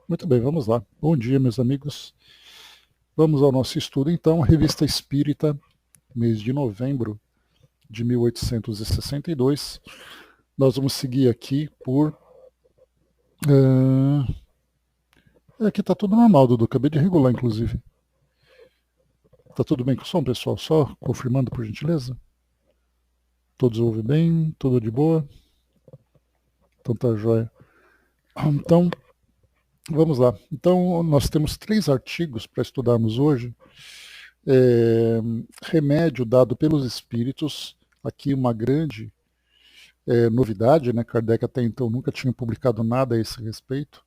Muito bem, vamos lá. Bom dia, meus amigos. Vamos ao nosso estudo, então, Revista Espírita, mês de novembro de 1862. Nós vamos seguir aqui por... Aqui está tudo normal, Dudu. Acabei de regular, inclusive. Está tudo bem com o som, pessoal? Só confirmando, por gentileza. Todos ouvem bem? Tudo de boa? Então tá jóia. Então, vamos lá. Então, nós temos 3 artigos para estudarmos hoje. Remédio dado pelos espíritos, aqui uma grande novidade, né? Kardec até então nunca tinha publicado nada a esse respeito,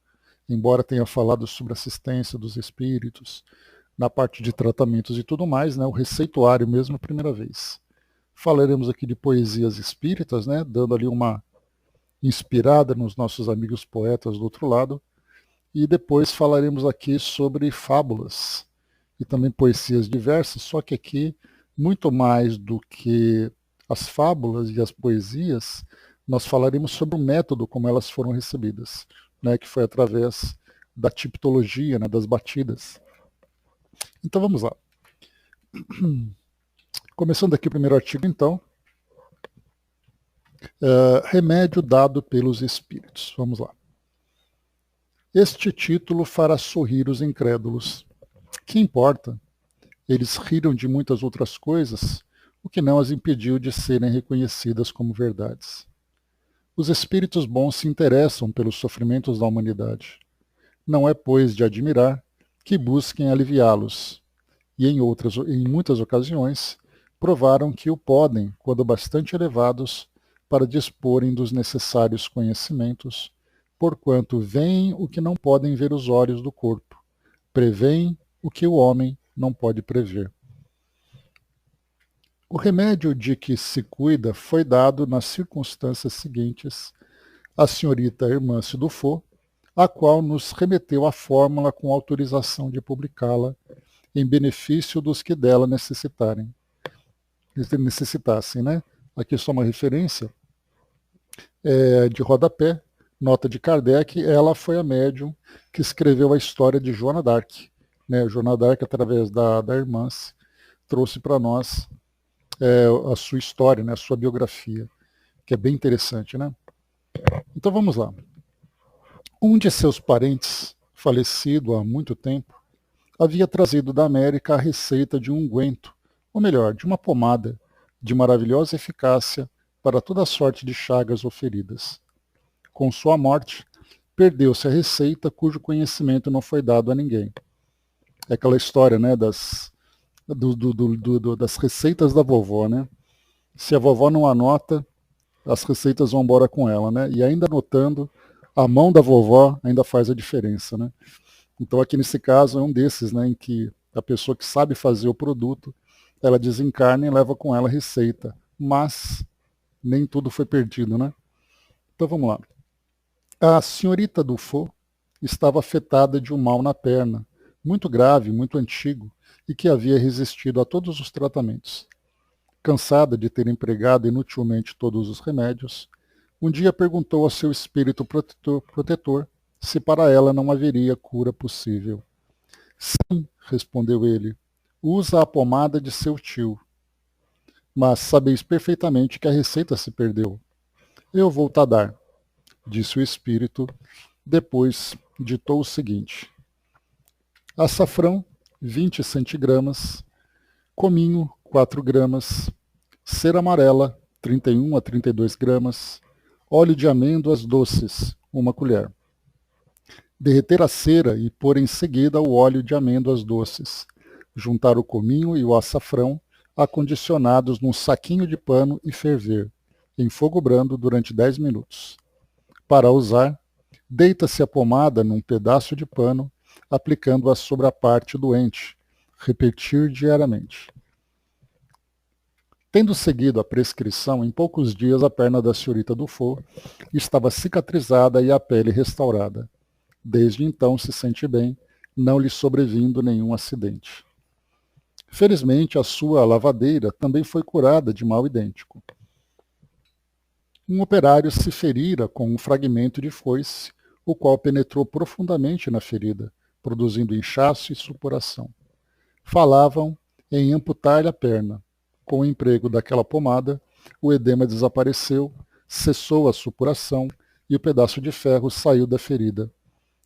embora tenha falado sobre assistência dos espíritos, na parte de tratamentos e tudo mais, né? O receituário mesmo a primeira vez. Falaremos aqui de poesias espíritas, né? Dando ali uma inspirada nos nossos amigos poetas do outro lado, e depois falaremos aqui sobre fábulas e também poesias diversas, só que aqui, muito mais do que as fábulas e as poesias, nós falaremos sobre o método como elas foram recebidas, né, que foi através da tipologia, né, das batidas. Então vamos lá. Começando aqui o primeiro artigo, então. Remédio dado pelos espíritos. Vamos lá. Este título fará sorrir os incrédulos. Que importa? Eles riram de muitas outras coisas, o que não as impediu de serem reconhecidas como verdades. Os espíritos bons se interessam pelos sofrimentos da humanidade. Não é, pois, de admirar que busquem aliviá-los, e em muitas ocasiões, provaram que o podem, quando bastante elevados, para disporem dos necessários conhecimentos, porquanto veem o que não podem ver os olhos do corpo, preveem o que o homem não pode prever. O remédio de que se cuida foi dado nas circunstâncias seguintes à senhorita Hermance Dufault, a qual nos remeteu a fórmula com autorização de publicá-la em benefício dos que dela necessitassem, né? Aqui só uma referência de rodapé, nota de Kardec, ela foi a médium que escreveu a história de Joana d'Arc. Né? Joana d'Arc, através da Hermance, trouxe para nós a sua história, né? A sua biografia, que é bem interessante, né? Então vamos lá. Um de seus parentes, falecido há muito tempo, havia trazido da América a receita de um unguento, ou melhor, de uma pomada, de maravilhosa eficácia para toda sorte de chagas ou feridas. Com sua morte, perdeu-se a receita cujo conhecimento não foi dado a ninguém. É aquela história, né, das receitas da vovó, né? Se a vovó não anota, as receitas vão embora com ela, né? E ainda anotando, a mão da vovó ainda faz a diferença, né? Então aqui nesse caso é um desses, né, em que a pessoa que sabe fazer o produto, ela desencarna e leva com ela a receita. Mas nem tudo foi perdido, né? Então vamos lá. A senhorita Dufault estava afetada de um mal na perna, muito grave, muito antigo, e que havia resistido a todos os tratamentos. Cansada de ter empregado inutilmente todos os remédios, um dia perguntou ao seu espírito protetor se para ela não haveria cura possível. Sim, respondeu ele, usa a pomada de seu tio. Mas sabeis perfeitamente que a receita se perdeu. Eu vou-te dar, disse o espírito. Depois ditou o seguinte: açafrão, 20 centigramas, cominho, 4 gramas, cera amarela, 31 a 32 gramas, óleo de amêndoas doces, 1 colher. Derreter a cera e pôr em seguida o óleo de amêndoas doces. Juntar o cominho e o açafrão, acondicionados num saquinho de pano e ferver, em fogo brando durante 10 minutos. Para usar, deita-se a pomada num pedaço de pano, aplicando-a sobre a parte doente. Repetir diariamente. Tendo seguido a prescrição, em poucos dias a perna da senhorita Dufault estava cicatrizada e a pele restaurada. Desde então se sente bem, não lhe sobrevindo nenhum acidente. Felizmente, a sua lavadeira também foi curada de mal idêntico. Um operário se ferira com um fragmento de foice, o qual penetrou profundamente na ferida, produzindo inchaço e supuração. Falavam em amputar-lhe a perna. Com o emprego daquela pomada, o edema desapareceu, cessou a supuração e o pedaço de ferro saiu da ferida.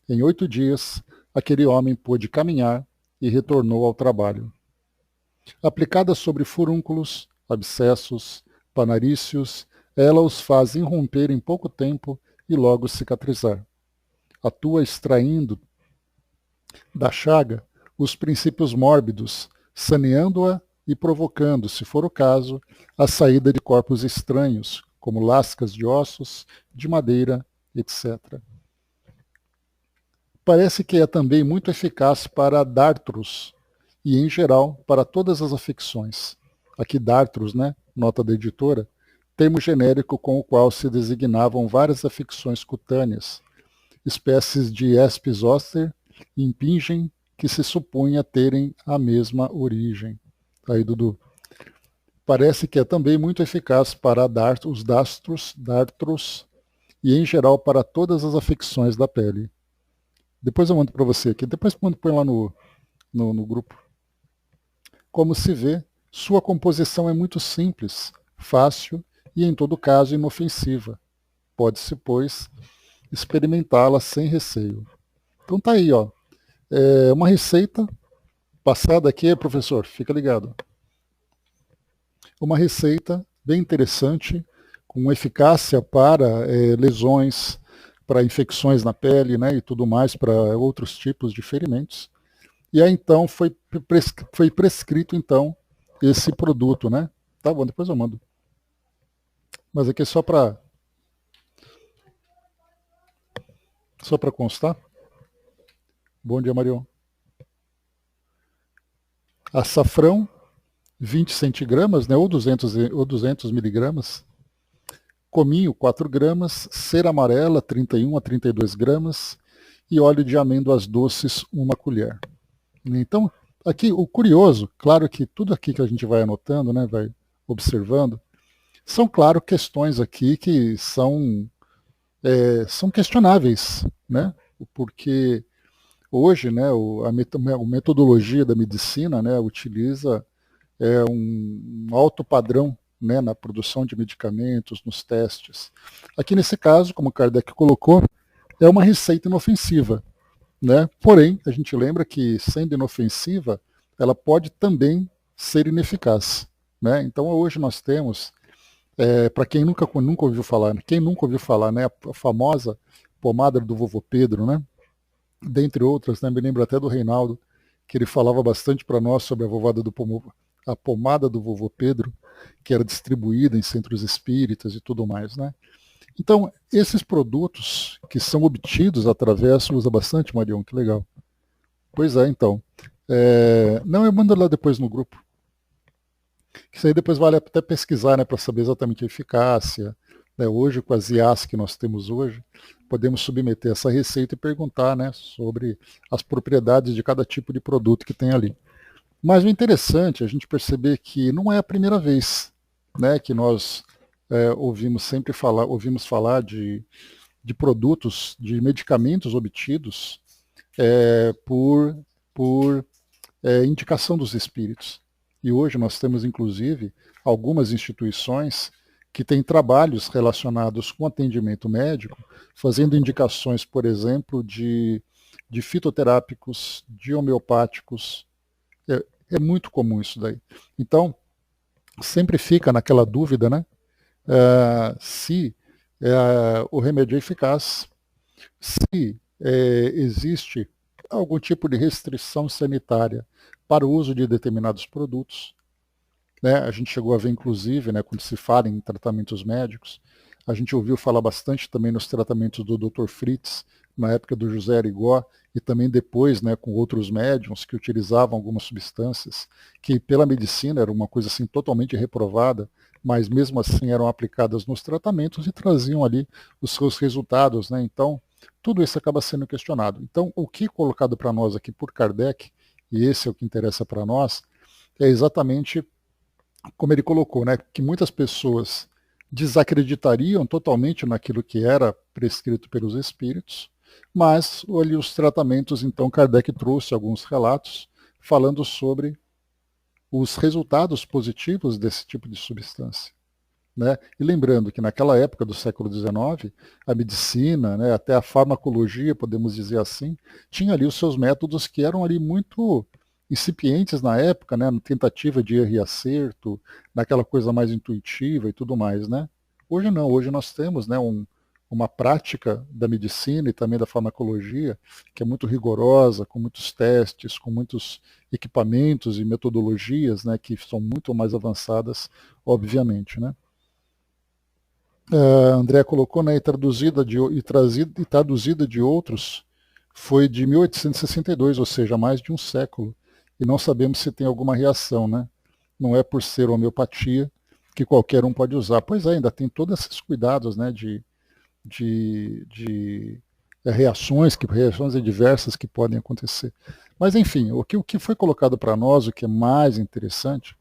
Em 8 dias, aquele homem pôde caminhar e retornou ao trabalho. Aplicada sobre furúnculos, abscessos, panaríceos, ela os faz irromper em pouco tempo e logo cicatrizar. Atua extraindo da chaga os princípios mórbidos, saneando-a e provocando, se for o caso, a saída de corpos estranhos, como lascas de ossos, de madeira, etc. Parece que é também muito eficaz para dartros e, em geral, para todas as afecções. Aqui dartros, né? Nota da editora, termo genérico com o qual se designavam várias afecções cutâneas, espécies de herpes zoster e impingem que se supunha terem a mesma origem. Aí, Dudu. Parece que é também muito eficaz para os dartros e, em geral, para todas as afecções da pele. Depois eu mando para você aqui, depois põe lá no grupo. Como se vê, sua composição é muito simples, fácil e, em todo caso, inofensiva. Pode-se, pois, experimentá-la sem receio. Então tá aí, ó. É uma receita passada aqui, professor, fica ligado. Uma receita bem interessante, com eficácia para lesões, para infecções na pele, né, e tudo mais, para outros tipos de ferimentos. E aí então foi prescrito então esse produto, né? Tá bom, depois eu mando. Mas aqui é só para constar. Bom dia, Marion. Açafrão, 20 centigramas, né, ou 200 miligramas. Cominho, 4 gramas. Cera amarela, 31 a 32 gramas. E óleo de amêndoas doces, 1 colher. Então, aqui o curioso, claro que tudo aqui que a gente vai anotando, né, vai observando, são, claro, questões aqui que são questionáveis, né, porque hoje, né, a metodologia da medicina, né, utiliza um alto padrão, né, na produção de medicamentos, nos testes. Aqui nesse caso, como Kardec colocou, é uma receita inofensiva, né? Porém, a gente lembra que, sendo inofensiva, ela pode também ser ineficaz, né? Então, hoje nós temos, para quem nunca ouviu falar, né, a famosa pomada do vovô Pedro, né? Dentre outras, né? Me lembro até do Reinaldo, que ele falava bastante para nós sobre a pomada do vovô Pedro, que era distribuída em centros espíritas e tudo mais, né? Então, esses produtos que são obtidos através, usa bastante, Marion, que legal. Pois é, então. Não, eu mando lá depois no grupo. Isso aí depois vale até pesquisar, né, para saber exatamente a eficácia. Né? Hoje, com as IAs que nós temos hoje, podemos submeter essa receita e perguntar, né, sobre as propriedades de cada tipo de produto que tem ali. Mas o interessante é a gente perceber que não é a primeira vez, né, que nós ouvimos falar de produtos, de medicamentos obtidos por indicação dos espíritos. E hoje nós temos, inclusive, algumas instituições que têm trabalhos relacionados com atendimento médico, fazendo indicações, por exemplo, de fitoterápicos, de homeopáticos. É muito comum isso daí. Então, sempre fica naquela dúvida, né? Se o remédio é eficaz, se existe algum tipo de restrição sanitária para o uso de determinados produtos. Né? A gente chegou a ver, inclusive, né, quando se fala em tratamentos médicos, a gente ouviu falar bastante também nos tratamentos do Dr. Fritz, na época do José Arigó, e também depois, né, com outros médiums que utilizavam algumas substâncias que pela medicina era uma coisa assim totalmente reprovada, mas mesmo assim eram aplicadas nos tratamentos e traziam ali os seus resultados, né? Então, tudo isso acaba sendo questionado. Então, o que é colocado para nós aqui por Kardec, e esse é o que interessa para nós, é exatamente como ele colocou, né, que muitas pessoas desacreditariam totalmente naquilo que era prescrito pelos espíritos, mas ali os tratamentos, então Kardec trouxe alguns relatos falando sobre os resultados positivos desse tipo de substância. Né? E lembrando que naquela época do século XIX, a medicina, né, até a farmacologia, podemos dizer assim, tinha ali os seus métodos que eram ali muito incipientes na época, né, na tentativa de erro e acerto, naquela coisa mais intuitiva e tudo mais. Né? Hoje não, hoje nós temos, né, uma prática da medicina e também da farmacologia que é muito rigorosa, com muitos testes, com muitos equipamentos e metodologias, né, que são muito mais avançadas, obviamente. Né? A André colocou, né, e traduzida de outros, foi de 1862, ou seja, mais de um século. E não sabemos se tem alguma reação, né? Não é por ser homeopatia que qualquer um pode usar. Pois é, ainda tem todos esses cuidados, né, de reações adversas que podem acontecer. Mas enfim, o que foi colocado para nós, o que é mais interessante,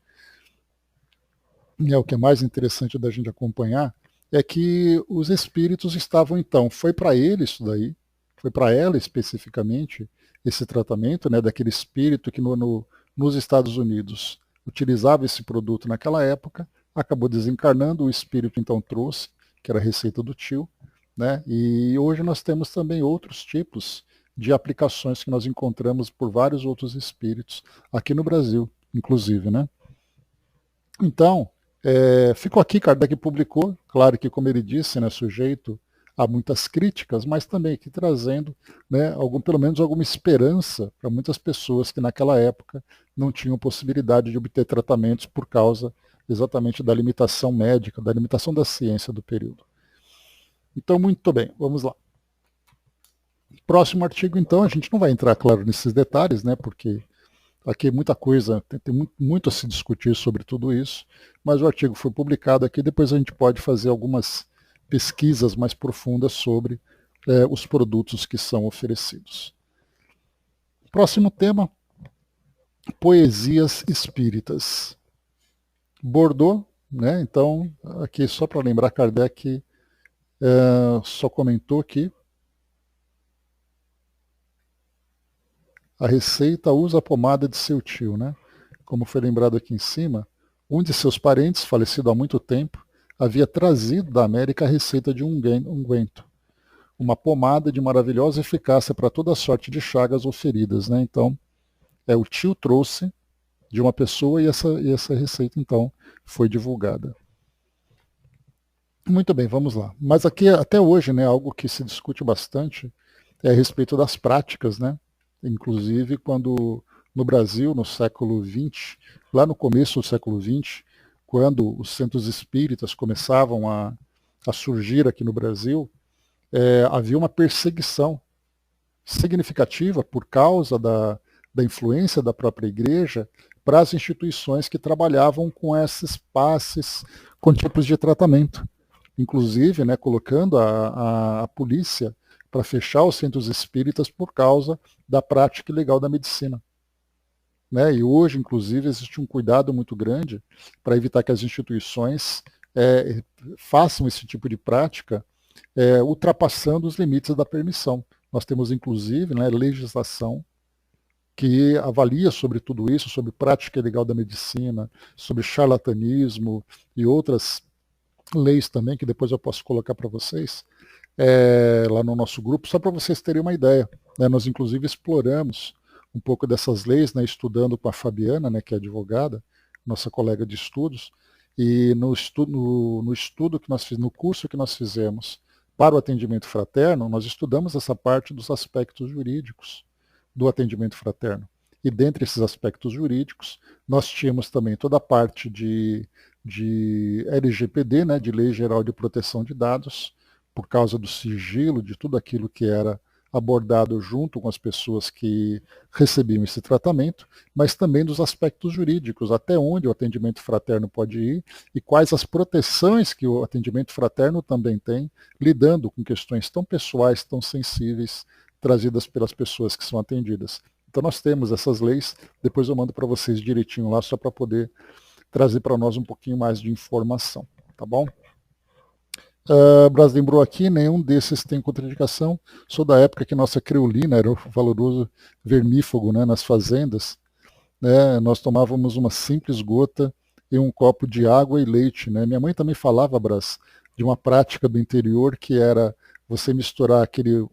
o que é mais interessante da gente acompanhar, é que os espíritos estavam então, foi para ele isso daí, foi para ela especificamente, esse tratamento, né, daquele espírito que nos Estados Unidos utilizava esse produto naquela época, acabou desencarnando, o espírito então trouxe, que era a receita do tio, né, e hoje nós temos também outros tipos de aplicações que nós encontramos por vários outros espíritos, aqui no Brasil, inclusive, né. Então, ficou aqui, Kardec publicou, claro que, como ele disse, né, sujeito a muitas críticas, mas também aqui trazendo, né, pelo menos alguma esperança para muitas pessoas que naquela época não tinham possibilidade de obter tratamentos por causa exatamente da limitação médica, da limitação da ciência do período. Então, muito bem, vamos lá. Próximo artigo, então, a gente não vai entrar, claro, nesses detalhes, né, porque aqui muita coisa, tem muito a se discutir sobre tudo isso, mas o artigo foi publicado aqui, depois a gente pode fazer algumas pesquisas mais profundas sobre os produtos que são oferecidos. Próximo tema, poesias espíritas. Bordeaux, né? Então, aqui só para lembrar, Kardec só comentou que a receita usa a pomada de seu tio, né? Como foi lembrado aqui em cima, um de seus parentes, falecido há muito tempo, havia trazido da América a receita de um unguento, uma pomada de maravilhosa eficácia para toda sorte de chagas ou feridas, né? Então, o tio trouxe de uma pessoa e essa receita, então, foi divulgada. Muito bem, vamos lá. Mas aqui, até hoje, né, algo que se discute bastante é a respeito das práticas, né? Inclusive, quando no Brasil, no século XX, lá no começo do século XX, quando os centros espíritas começavam a surgir aqui no Brasil, havia uma perseguição significativa por causa da influência da própria igreja para as instituições que trabalhavam com esses passes, com tipos de tratamento. Inclusive, né, colocando a polícia para fechar os centros espíritas por causa da prática ilegal da medicina. Né? E hoje, inclusive, existe um cuidado muito grande para evitar que as instituições façam esse tipo de prática ultrapassando os limites da permissão. Nós temos, inclusive, né, legislação que avalia sobre tudo isso, sobre prática ilegal da medicina, sobre charlatanismo e outras leis também, que depois eu posso colocar para vocês, lá no nosso grupo, só para vocês terem uma ideia. Né? Nós, inclusive, exploramos um pouco dessas leis, né, estudando com a Fabiana, né, que é advogada, nossa colega de estudos, e no estudo que nós fizemos, no curso que nós fizemos para o atendimento fraterno, nós estudamos essa parte dos aspectos jurídicos do atendimento fraterno. E dentre esses aspectos jurídicos, nós tínhamos também toda a parte de LGPD, né, de Lei Geral de Proteção de Dados, por causa do sigilo, de tudo aquilo que era abordado junto com as pessoas que recebiam esse tratamento, mas também dos aspectos jurídicos, até onde o atendimento fraterno pode ir e quais as proteções que o atendimento fraterno também tem, lidando com questões tão pessoais, tão sensíveis, trazidas pelas pessoas que são atendidas. Então nós temos essas leis, depois eu mando para vocês direitinho lá, só para poder trazer para nós um pouquinho mais de informação, tá bom? Braz lembrou aqui, nenhum desses tem contraindicação. Sou da época que nossa creolina era o valoroso vermífugo, né, nas fazendas. Né, nós tomávamos uma simples gota em um copo de água e leite. Né? Minha mãe também falava, Braz, de uma prática do interior que era você misturar aquele o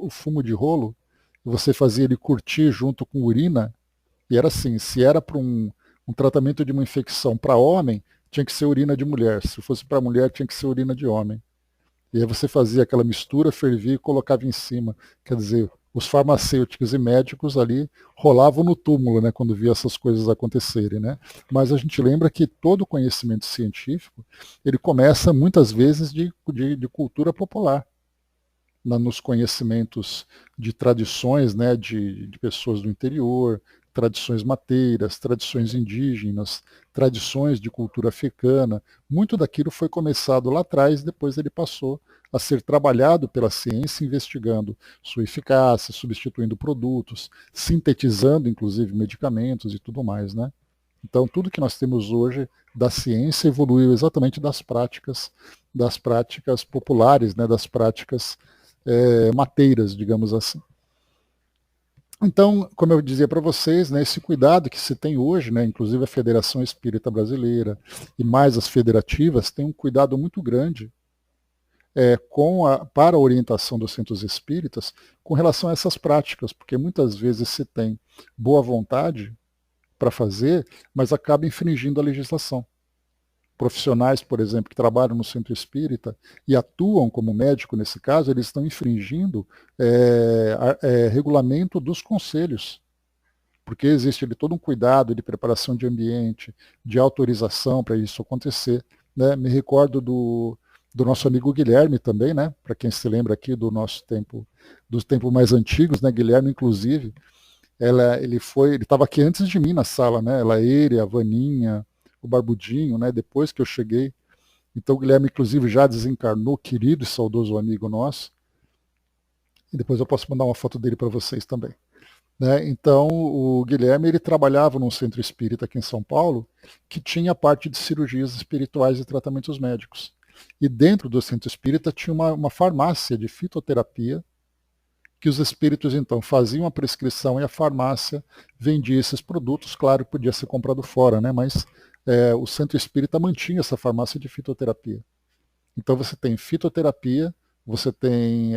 fumo de rolo, e você fazia ele curtir junto com urina, e era assim, se era para um tratamento de uma infecção para homem, tinha que ser urina de mulher. Se fosse para mulher, tinha que ser urina de homem. E aí você fazia aquela mistura, fervia e colocava em cima. Quer dizer, os farmacêuticos e médicos ali rolavam no túmulo, né, quando via essas coisas acontecerem, né? Mas a gente lembra que todo conhecimento científico, ele começa muitas vezes de cultura popular, nos conhecimentos de tradições, né, de pessoas do interior, tradições mateiras, tradições indígenas, tradições de cultura africana. Muito daquilo foi começado lá atrás, depois ele passou a ser trabalhado pela ciência, investigando sua eficácia, substituindo produtos, sintetizando inclusive medicamentos e tudo mais, né? Então tudo que nós temos hoje da ciência evoluiu exatamente das práticas populares, né, das práticas mateiras, digamos assim. Então, como eu dizia para vocês, né, esse cuidado que se tem hoje, né, inclusive a Federação Espírita Brasileira e mais as federativas, tem um cuidado muito grande para a orientação dos centros espíritas com relação a essas práticas, porque muitas vezes se tem boa vontade para fazer, mas acaba infringindo a legislação. Profissionais, por exemplo, que trabalham no centro espírita e atuam como médico nesse caso, eles estão infringindo regulamento dos conselhos, porque existe ali todo um cuidado de preparação de ambiente, de autorização para isso acontecer. Né? Me recordo do nosso amigo Guilherme também, né? Para quem se lembra aqui do nosso tempo, dos tempos mais antigos, né? Guilherme, inclusive, ele estava aqui antes de mim na sala, né? Ele, a Vaninha, o Barbudinho, né? Depois que eu cheguei. Então o Guilherme, inclusive, já desencarnou, querido e saudoso amigo nosso. E depois eu posso mandar uma foto dele para vocês também. Né? Então o Guilherme ele trabalhava num centro espírita aqui em São Paulo que tinha a parte de cirurgias espirituais e tratamentos médicos. E dentro do centro espírita tinha uma farmácia de fitoterapia que os espíritos então faziam a prescrição e a farmácia vendia esses produtos. Claro, podia ser comprado fora, né? Mas o centro espírita mantinha essa farmácia de fitoterapia. Então você tem fitoterapia, você tem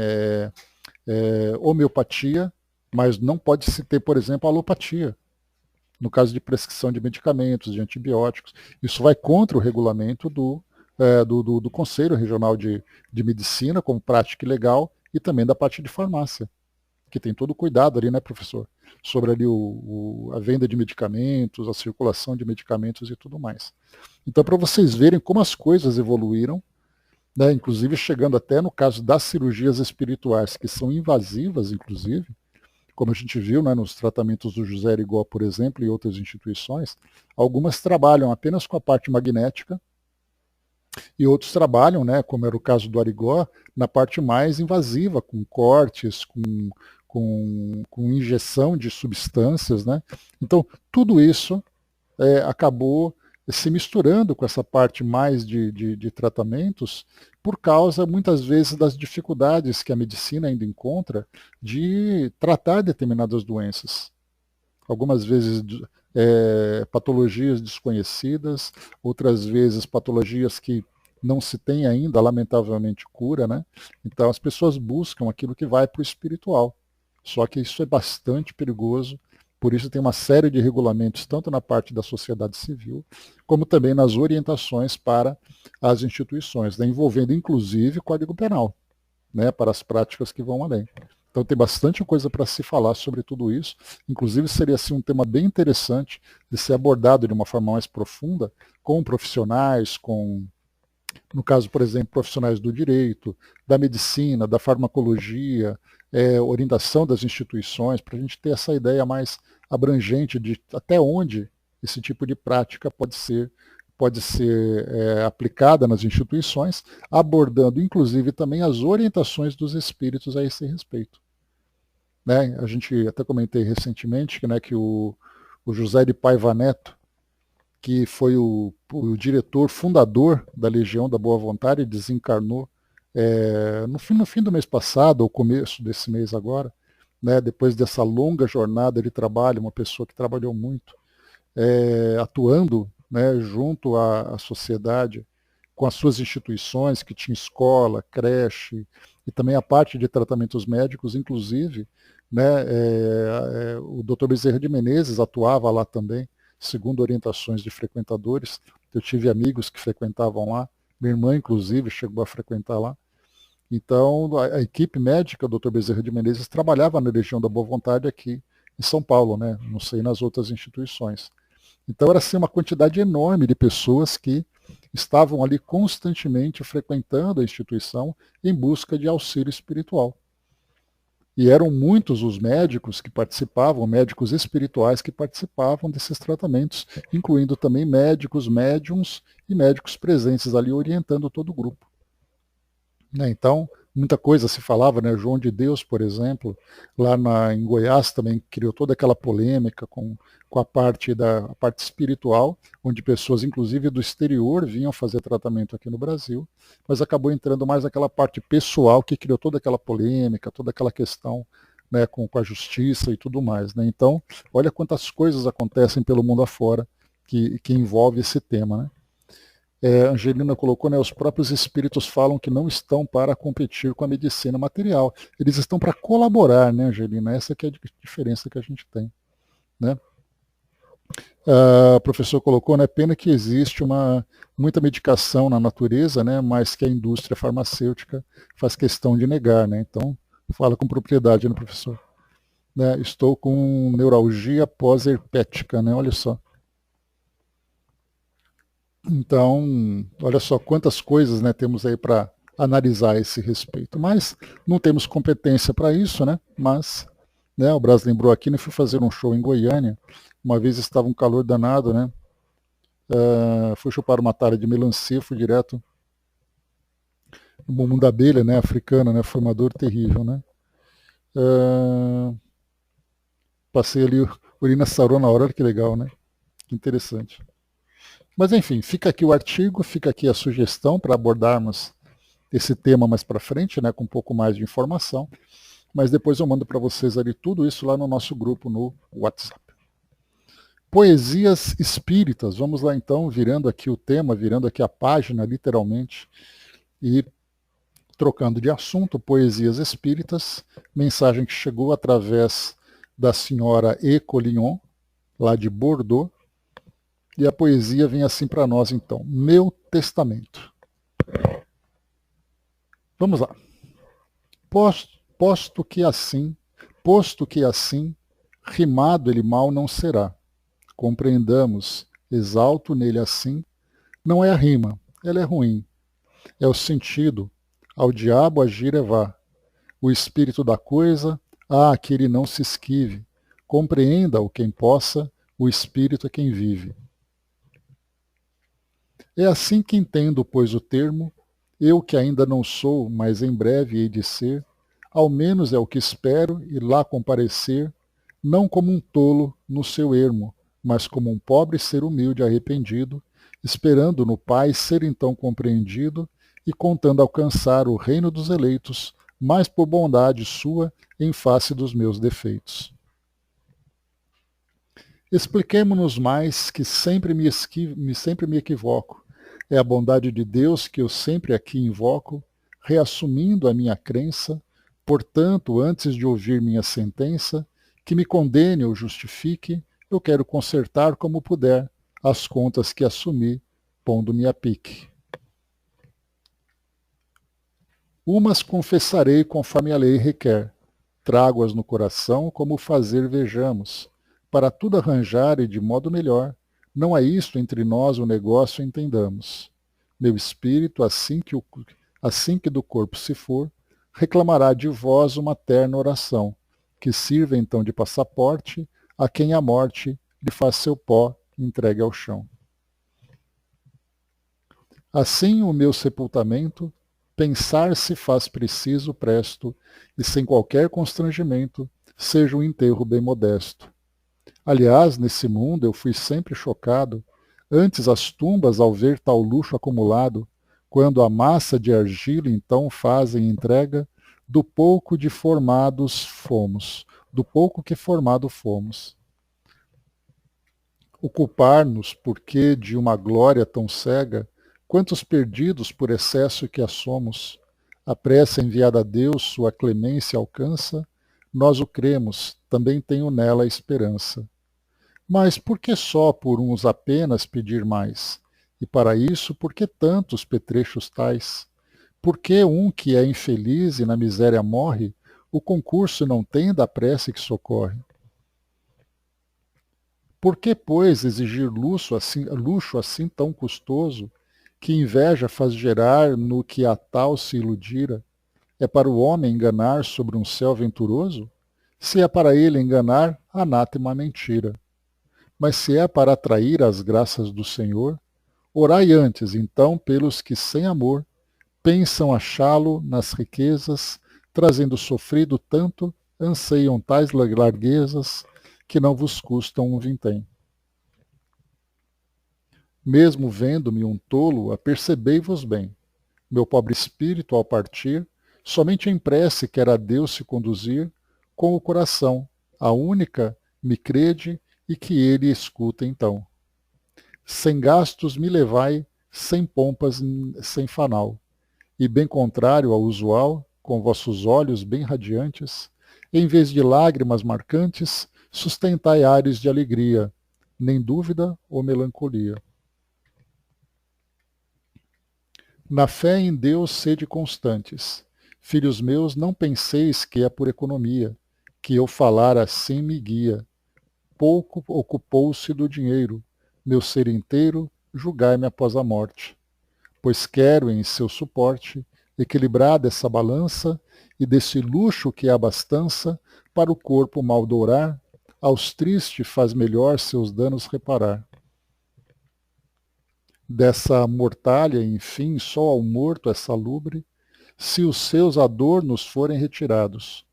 homeopatia, mas não pode se ter, por exemplo, alopatia, no caso de prescrição de medicamentos, de antibióticos. Isso vai contra o regulamento do Conselho Regional de Medicina, como prática legal, e também da parte de farmácia, que tem todo o cuidado ali, né, professor? Sobre ali a venda de medicamentos, a circulação de medicamentos e tudo mais. Então, para vocês verem como as coisas evoluíram, né, inclusive chegando até no caso das cirurgias espirituais, que são invasivas, inclusive, como a gente viu, né, nos tratamentos do José Arigó, por exemplo, e outras instituições, algumas trabalham apenas com a parte magnética e outros trabalham, né, como era o caso do Arigó, na parte mais invasiva, com cortes, com injeção de substâncias. Né? Então, tudo isso acabou se misturando com essa parte mais de tratamentos, por causa, muitas vezes, das dificuldades que a medicina ainda encontra de tratar determinadas doenças. Algumas vezes patologias desconhecidas, outras vezes patologias que não se tem ainda, lamentavelmente, cura. Né? Então as pessoas buscam aquilo que vai para o espiritual. Só que isso é bastante perigoso, por isso tem uma série de regulamentos, tanto na parte da sociedade civil, como também nas orientações para as instituições, né? Envolvendo inclusive o Código Penal, né? Para as práticas que vão além. Então tem bastante coisa para se falar sobre tudo isso. Inclusive seria assim, um tema bem interessante de ser abordado de uma forma mais profunda, com profissionais, no caso, por exemplo, profissionais do direito, da medicina, da farmacologia, orientação das instituições, para a gente ter essa ideia mais abrangente de até onde esse tipo de prática pode ser aplicada nas instituições, abordando inclusive também as orientações dos espíritos a esse respeito. Né? A gente até comentei recentemente que o José de Paiva Neto, que foi o diretor fundador da Legião da Boa Vontade, desencarnou No fim do mês passado, ou começo desse mês agora, né, depois dessa longa jornada de trabalho, uma pessoa que trabalhou muito, atuando, né, junto à sociedade, com as suas instituições, que tinha escola, creche, e também a parte de tratamentos médicos, inclusive, né, o Dr. Bezerra de Menezes atuava lá também, segundo orientações de frequentadores. Eu tive amigos que frequentavam lá, minha irmã, inclusive, chegou a frequentar lá. Então, a equipe médica do Dr. Bezerra de Menezes trabalhava na Legião da Boa Vontade aqui em São Paulo, né? Não sei nas outras instituições. Então, era assim, uma quantidade enorme de pessoas que estavam ali constantemente frequentando a instituição em busca de auxílio espiritual. E eram muitos os médicos que participavam, médicos espirituais que participavam desses tratamentos, incluindo também médicos, médiums e médicos presentes ali orientando todo o grupo. Né? Então, muita coisa se falava, né? João de Deus, por exemplo, lá em Goiás também criou toda aquela polêmica com a parte espiritual, onde pessoas, inclusive do exterior, vinham fazer tratamento aqui no Brasil, mas acabou entrando mais aquela parte pessoal que criou toda aquela polêmica, toda aquela questão, né, com a justiça e tudo mais. Né? Então, olha quantas coisas acontecem pelo mundo afora que envolve esse tema. Né? A Angelina colocou, né, os próprios espíritos falam que não estão para competir com a medicina material. Eles estão para colaborar, né, Angelina? Essa que é a diferença que a gente tem. Né? O professor colocou, né, pena que existe muita medicação na natureza, né, mas que a indústria farmacêutica faz questão de negar. Né? Então, fala com propriedade, né, professor? Né, estou com neuralgia pós-herpética, né? Olha só. Então, olha só quantas coisas, né, temos aí para analisar a esse respeito. Mas não temos competência para isso, né? Mas, né, o Brás lembrou aqui, né, fui fazer um show em Goiânia. Uma vez estava um calor danado, né? Fui chupar uma talha de melancia, fui direto no bumbum da abelha, né, africana, né? Foi uma dor terrível, né? Passei ali, urina sarou na hora, olha que legal, né? Que interessante. Mas enfim, fica aqui o artigo, fica aqui a sugestão para abordarmos esse tema mais para frente, né, com um pouco mais de informação. Mas depois eu mando para vocês ali tudo isso lá no nosso grupo no WhatsApp. Poesias espíritas. Vamos lá então, virando aqui o tema, virando aqui a página, literalmente, e trocando de assunto, poesias espíritas, mensagem que chegou através da senhora E. Collignon, lá de Bordeaux. E a poesia vem assim para nós então. Meu testamento. Vamos lá. Posto que assim, rimado ele mal não será. Compreendamos, exalto nele assim, não é a rima, ela é ruim. É o sentido, ao diabo agir é vá. O espírito da coisa, que ele não se esquive. Compreenda-o quem possa, o espírito é quem vive. É assim que entendo, pois, o termo, eu que ainda não sou, mas em breve hei de ser, ao menos é o que espero e lá comparecer, não como um tolo no seu ermo, mas como um pobre ser humilde arrependido, esperando no Pai ser então compreendido e contando alcançar o reino dos eleitos, mais por bondade sua em face dos meus defeitos. Expliquemo-nos mais que sempre me equivoco. É a bondade de Deus que eu sempre aqui invoco, reassumindo a minha crença. Portanto, antes de ouvir minha sentença, que me condene ou justifique, eu quero consertar como puder as contas que assumi, pondo-me a pique. Umas confessarei conforme a lei requer, trago-as no coração como fazer vejamos, para tudo arranjar e de modo melhor, não há isto entre nós o negócio entendamos. Meu espírito, assim que do corpo se for, reclamará de vós uma terna oração, que sirva então de passaporte a quem a morte lhe faz seu pó entregue ao chão. Assim o meu sepultamento, pensar se faz preciso presto, e sem qualquer constrangimento, seja um enterro bem modesto. Aliás, nesse mundo eu fui sempre chocado, antes as tumbas ao ver tal luxo acumulado, quando a massa de argila então fazem entrega do pouco de formados fomos, do pouco que formado fomos. Ocupar-nos porque de uma glória tão cega, quantos perdidos por excesso que a somos, a prece enviada a Deus sua clemência alcança, nós o cremos, também tenho nela a esperança. Mas por que só por uns apenas pedir mais? E para isso, por que tantos petrechos tais? Por que um que é infeliz e na miséria morre, o concurso não tem da prece que socorre? Por que, pois, exigir luxo assim tão custoso, que inveja faz gerar no que a tal se iludira? É para o homem enganar sobre um céu venturoso? Se é para ele enganar, anátema mentira. Mas se é para atrair as graças do Senhor, orai antes, então, pelos que sem amor pensam achá-lo nas riquezas, trazendo sofrido tanto, anseiam tais larguezas, que não vos custam um vintém. Mesmo vendo-me um tolo, apercebei-vos bem. Meu pobre espírito, ao partir, somente em prece quer a Deus se conduzir, com o coração, a única, me crede, e que ele escuta então. Sem gastos me levai, sem pompas, sem fanal, e bem contrário ao usual, com vossos olhos bem radiantes, em vez de lágrimas marcantes, sustentai ares de alegria, nem dúvida ou melancolia. Na fé em Deus sede constantes. Filhos meus, não penseis que é por economia, que eu falar assim me guia. Pouco ocupou-se do dinheiro, meu ser inteiro julgai-me após a morte. Pois quero em seu suporte equilibrar dessa balança e desse luxo que é abastança, para o corpo mal dourar, aos tristes faz melhor seus danos reparar. Dessa mortalha, enfim, só ao morto é salubre, se os seus adornos forem retirados.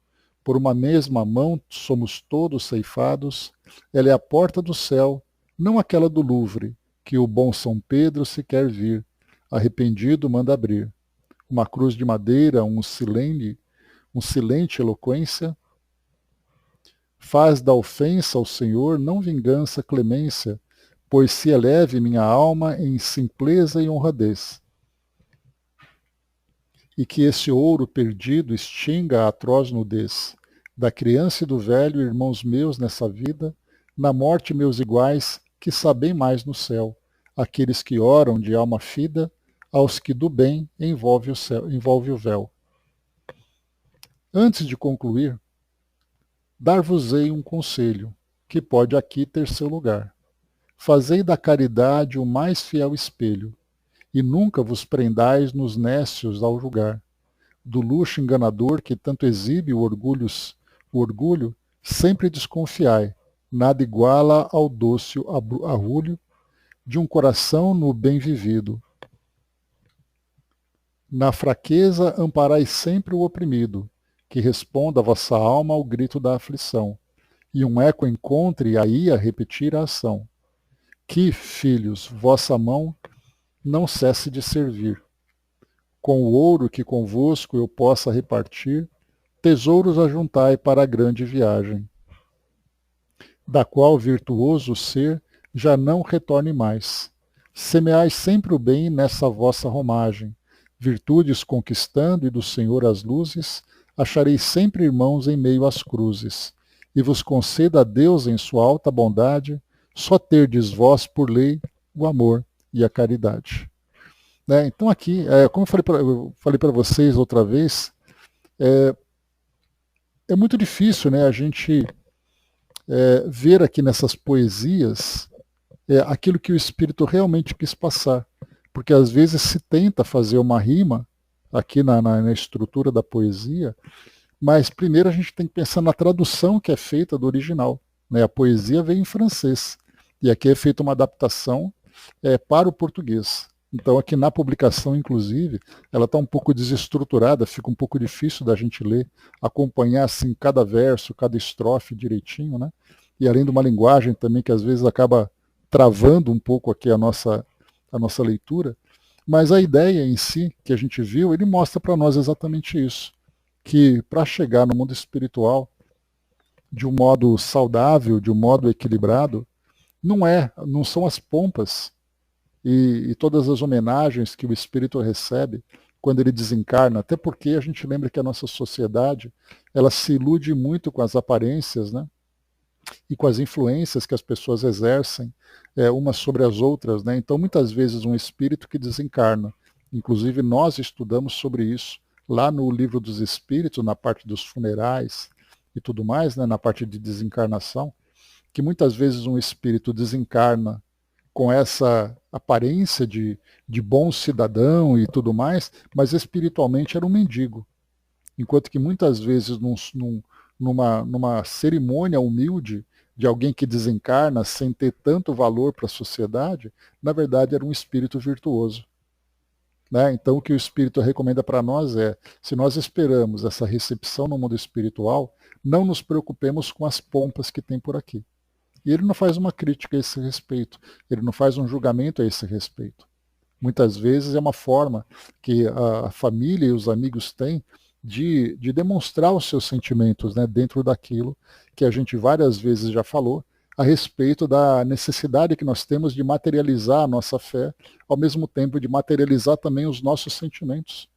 Por uma mesma mão somos todos ceifados, ela é a porta do céu, não aquela do Louvre, que o bom São Pedro se quer vir, arrependido manda abrir. Uma cruz de madeira, um silente eloquência, faz da ofensa ao Senhor não vingança, clemência, pois se eleve minha alma em simpleza e honradez. E que esse ouro perdido extinga a atroz nudez. Da criança e do velho, irmãos meus nessa vida, na morte meus iguais, que sabem mais no céu, aqueles que oram de alma fida, aos que do bem envolve o véu. Antes de concluir, dar-vos-ei um conselho, que pode aqui ter seu lugar. Fazei da caridade o mais fiel espelho, e nunca vos prendais nos nécios ao julgar. Do luxo enganador que tanto exibe o orgulho, sempre desconfiai, nada iguala ao doce arrulho de um coração no bem vivido. Na fraqueza amparai sempre o oprimido, que responda a vossa alma ao grito da aflição, e um eco encontre aí a repetir a ação. Que, filhos, vossa mão não cesse de servir. Com o ouro que convosco eu possa repartir, tesouros ajuntai para a grande viagem, da qual virtuoso ser já não retorne mais. Semeai sempre o bem nessa vossa romagem, virtudes conquistando e do Senhor as luzes, achareis sempre irmãos em meio às cruzes, e vos conceda a Deus em sua alta bondade, só terdes vós por lei o amor e a caridade. Né? Então aqui, como eu falei para vocês outra vez, é muito difícil, né, a gente ver aqui nessas poesias aquilo que o Espírito realmente quis passar. Porque às vezes se tenta fazer uma rima aqui na estrutura da poesia, mas primeiro a gente tem que pensar na tradução que é feita do original. Né? A poesia vem em francês, e aqui é feita uma adaptação para o português. Então aqui na publicação, inclusive, ela está um pouco desestruturada, fica um pouco difícil da gente ler, acompanhar assim cada verso, cada estrofe direitinho, né? E além de uma linguagem também que às vezes acaba travando um pouco aqui a nossa leitura, Mas a ideia em si, que a gente viu, ele mostra para nós exatamente isso. Que para chegar no mundo espiritual de um modo saudável, de um modo equilibrado, não são as pompas e todas as homenagens que o espírito recebe quando ele desencarna, até porque a gente lembra que a nossa sociedade, ela se ilude muito com as aparências, né? E com as influências que as pessoas exercem umas sobre as outras, né? Então, muitas vezes, um espírito que desencarna, inclusive nós estudamos sobre isso lá no Livro dos Espíritos, na parte dos funerais e tudo mais, né? Na parte de desencarnação, que muitas vezes um espírito desencarna com essa aparência de bom cidadão e tudo mais, mas espiritualmente era um mendigo. Enquanto que muitas vezes numa cerimônia humilde de alguém que desencarna sem ter tanto valor para a sociedade, na verdade era um espírito virtuoso. Né? Então o que o espírito recomenda para nós é, se nós esperamos essa recepção no mundo espiritual, não nos preocupemos com as pompas que tem por aqui. E ele não faz uma crítica a esse respeito, ele não faz um julgamento a esse respeito. Muitas vezes é uma forma que a família e os amigos têm de demonstrar os seus sentimentos, né, dentro daquilo que a gente várias vezes já falou a respeito da necessidade que nós temos de materializar a nossa fé, ao mesmo tempo de materializar também os nossos sentimentos.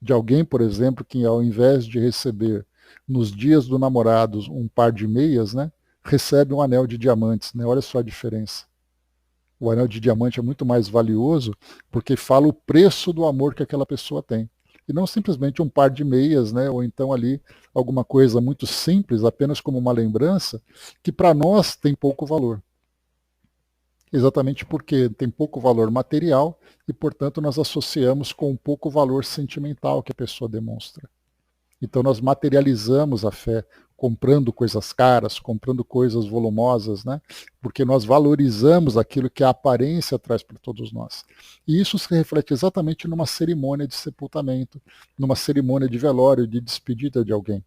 De alguém, por exemplo, que ao invés de receber nos dias do namorado um par de meias, né, recebe um anel de diamantes, né? Olha só a diferença. O anel de diamante é muito mais valioso porque fala o preço do amor que aquela pessoa tem. E não simplesmente um par de meias, né? Ou então ali alguma coisa muito simples, apenas como uma lembrança, que para nós tem pouco valor. Exatamente porque tem pouco valor material e, portanto, nós associamos com um pouco valor sentimental que a pessoa demonstra. Então nós materializamos a fé comprando coisas caras, comprando coisas volumosas, né? Porque nós valorizamos aquilo que a aparência traz para todos nós. E isso se reflete exatamente numa cerimônia de sepultamento, numa cerimônia de velório, de despedida de alguém.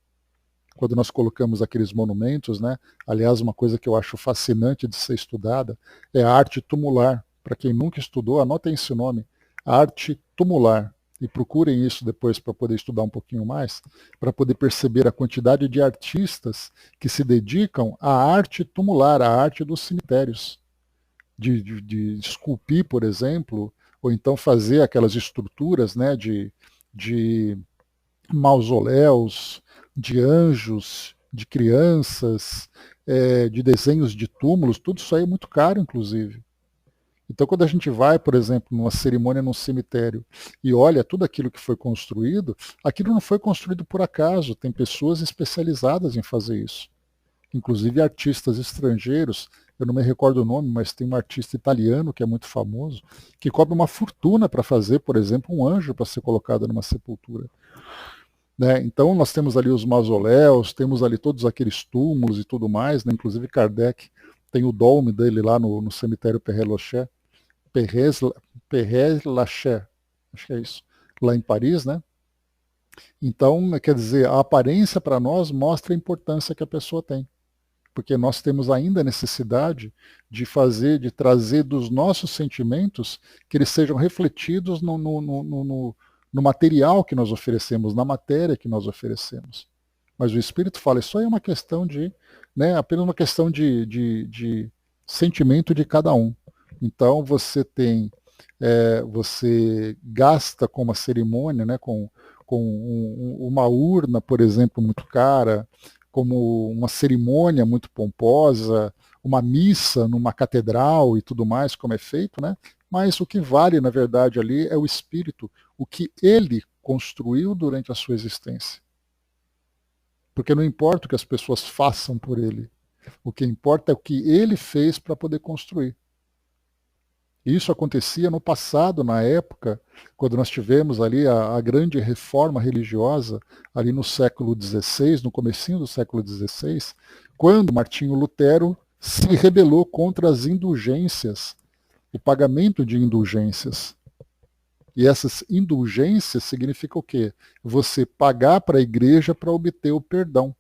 Quando nós colocamos aqueles monumentos, né? Aliás, uma coisa que eu acho fascinante de ser estudada é a arte tumular. Para quem nunca estudou, anotem esse nome, arte tumular. E procurem isso depois para poder estudar um pouquinho mais, para poder perceber a quantidade de artistas que se dedicam à arte tumular, à arte dos cemitérios. De esculpir, por exemplo, ou então fazer aquelas estruturas, né, de mausoléus, de anjos, de crianças, de desenhos de túmulos, tudo isso aí é muito caro, inclusive. Então, quando a gente vai, por exemplo, numa cerimônia num cemitério e olha tudo aquilo que foi construído, aquilo não foi construído por acaso, tem pessoas especializadas em fazer isso. Inclusive artistas estrangeiros, eu não me recordo o nome, mas tem um artista italiano que é muito famoso, que cobra uma fortuna para fazer, por exemplo, um anjo para ser colocado numa sepultura. Né? Então, nós temos ali os mausoléus, temos ali todos aqueles túmulos e tudo mais, né? Inclusive Kardec tem o dome dele lá no cemitério Père-Lachaise, Père-Lachaise, acho que é isso, lá em Paris, né? Então, quer dizer, a aparência para nós mostra a importância que a pessoa tem, porque nós temos ainda a necessidade de fazer, de trazer dos nossos sentimentos que eles sejam refletidos no material que nós oferecemos, na matéria que nós oferecemos. Mas o Espírito fala, isso aí é uma questão de, né, apenas uma questão de sentimento de cada um. Então você tem, você gasta com uma cerimônia, né, com uma urna, por exemplo, muito cara, como uma cerimônia muito pomposa, uma missa numa catedral e tudo mais, como é feito, né? Mas o que vale, na verdade, ali é o espírito, o que ele construiu durante a sua existência. Porque não importa o que as pessoas façam por ele, o que importa é o que ele fez para poder construir. Isso acontecia no passado, na época, quando nós tivemos ali a grande reforma religiosa, ali no século XVI, no comecinho do século XVI, quando Martinho Lutero se rebelou contra as indulgências, o pagamento de indulgências. E essas indulgências significam o quê? Você pagar para a igreja para obter o perdão.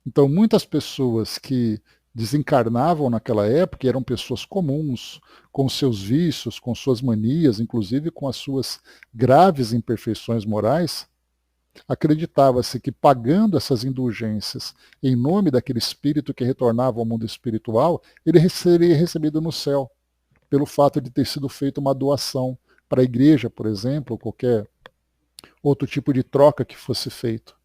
Então, muitas pessoas que desencarnavam naquela época e eram pessoas comuns, com seus vícios, com suas manias, inclusive com as suas graves imperfeições morais, acreditava-se que pagando essas indulgências em nome daquele espírito que retornava ao mundo espiritual, ele seria recebido no céu, pelo fato de ter sido feita uma doação para a igreja, por exemplo, ou qualquer outro tipo de troca que fosse feito.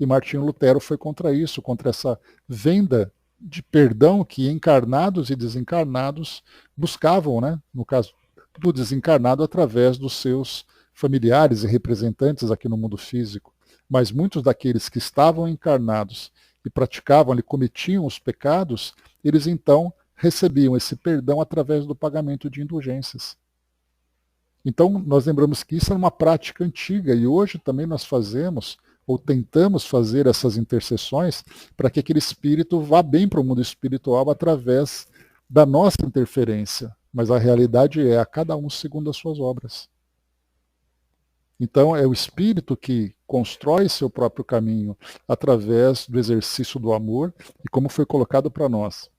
E Martinho Lutero foi contra isso, contra essa venda de perdão que encarnados e desencarnados buscavam, né? No caso do desencarnado, através dos seus familiares e representantes aqui no mundo físico. Mas muitos daqueles que estavam encarnados e praticavam e cometiam os pecados, eles então recebiam esse perdão através do pagamento de indulgências. Então, nós lembramos que isso é uma prática antiga e hoje também nós fazemos ou tentamos fazer essas intercessões para que aquele espírito vá bem para o mundo espiritual através da nossa interferência. Mas a realidade é a cada um segundo as suas obras. Então é o espírito que constrói seu próprio caminho através do exercício do amor e como foi colocado para nós.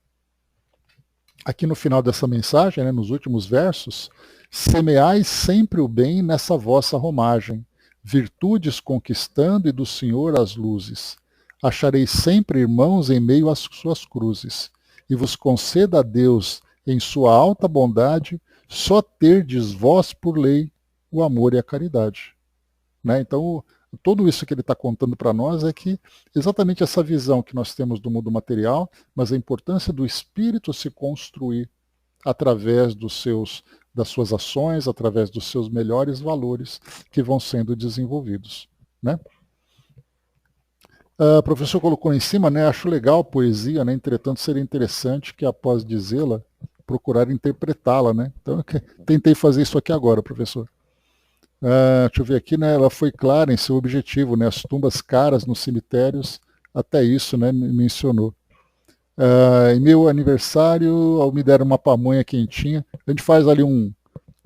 Aqui no final dessa mensagem, né, nos últimos versos, semeai sempre o bem nessa vossa romagem, virtudes conquistando e do Senhor as luzes. Achareis sempre irmãos em meio às suas cruzes, e vos conceda a Deus, em sua alta bondade, só terdes vós por lei o amor e a caridade. Né? Então, tudo isso que ele está contando para nós é que exatamente essa visão que nós temos do mundo material, mas a importância do espírito se construir através das suas ações, através dos seus melhores valores que vão sendo desenvolvidos. Né? O professor colocou em cima, né, acho legal a poesia, né, entretanto seria interessante que após dizê-la, procurar interpretá-la. Né? Então eu tentei fazer isso aqui agora, professor. Deixa eu ver aqui, né, ela foi clara em seu objetivo, né, as tumbas caras nos cemitérios, até isso, né, mencionou. Em meu aniversário, me deram uma pamonha quentinha. A gente faz ali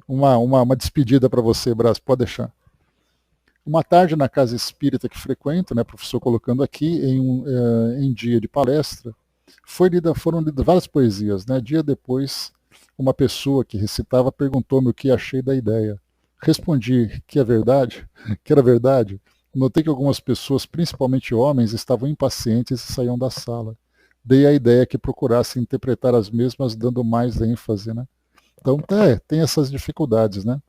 uma despedida para você, Brás, pode deixar. Uma tarde na casa espírita que frequento, né, professor colocando aqui, em dia de palestra, foram lidas várias poesias. Né? Dia depois, uma pessoa que recitava perguntou-me o que achei da ideia. Respondi que era verdade. Notei que algumas pessoas, principalmente homens, estavam impacientes e saíam da sala. Dei a ideia que procurasse interpretar as mesmas, dando mais ênfase. Né? Então, tem essas dificuldades. Né?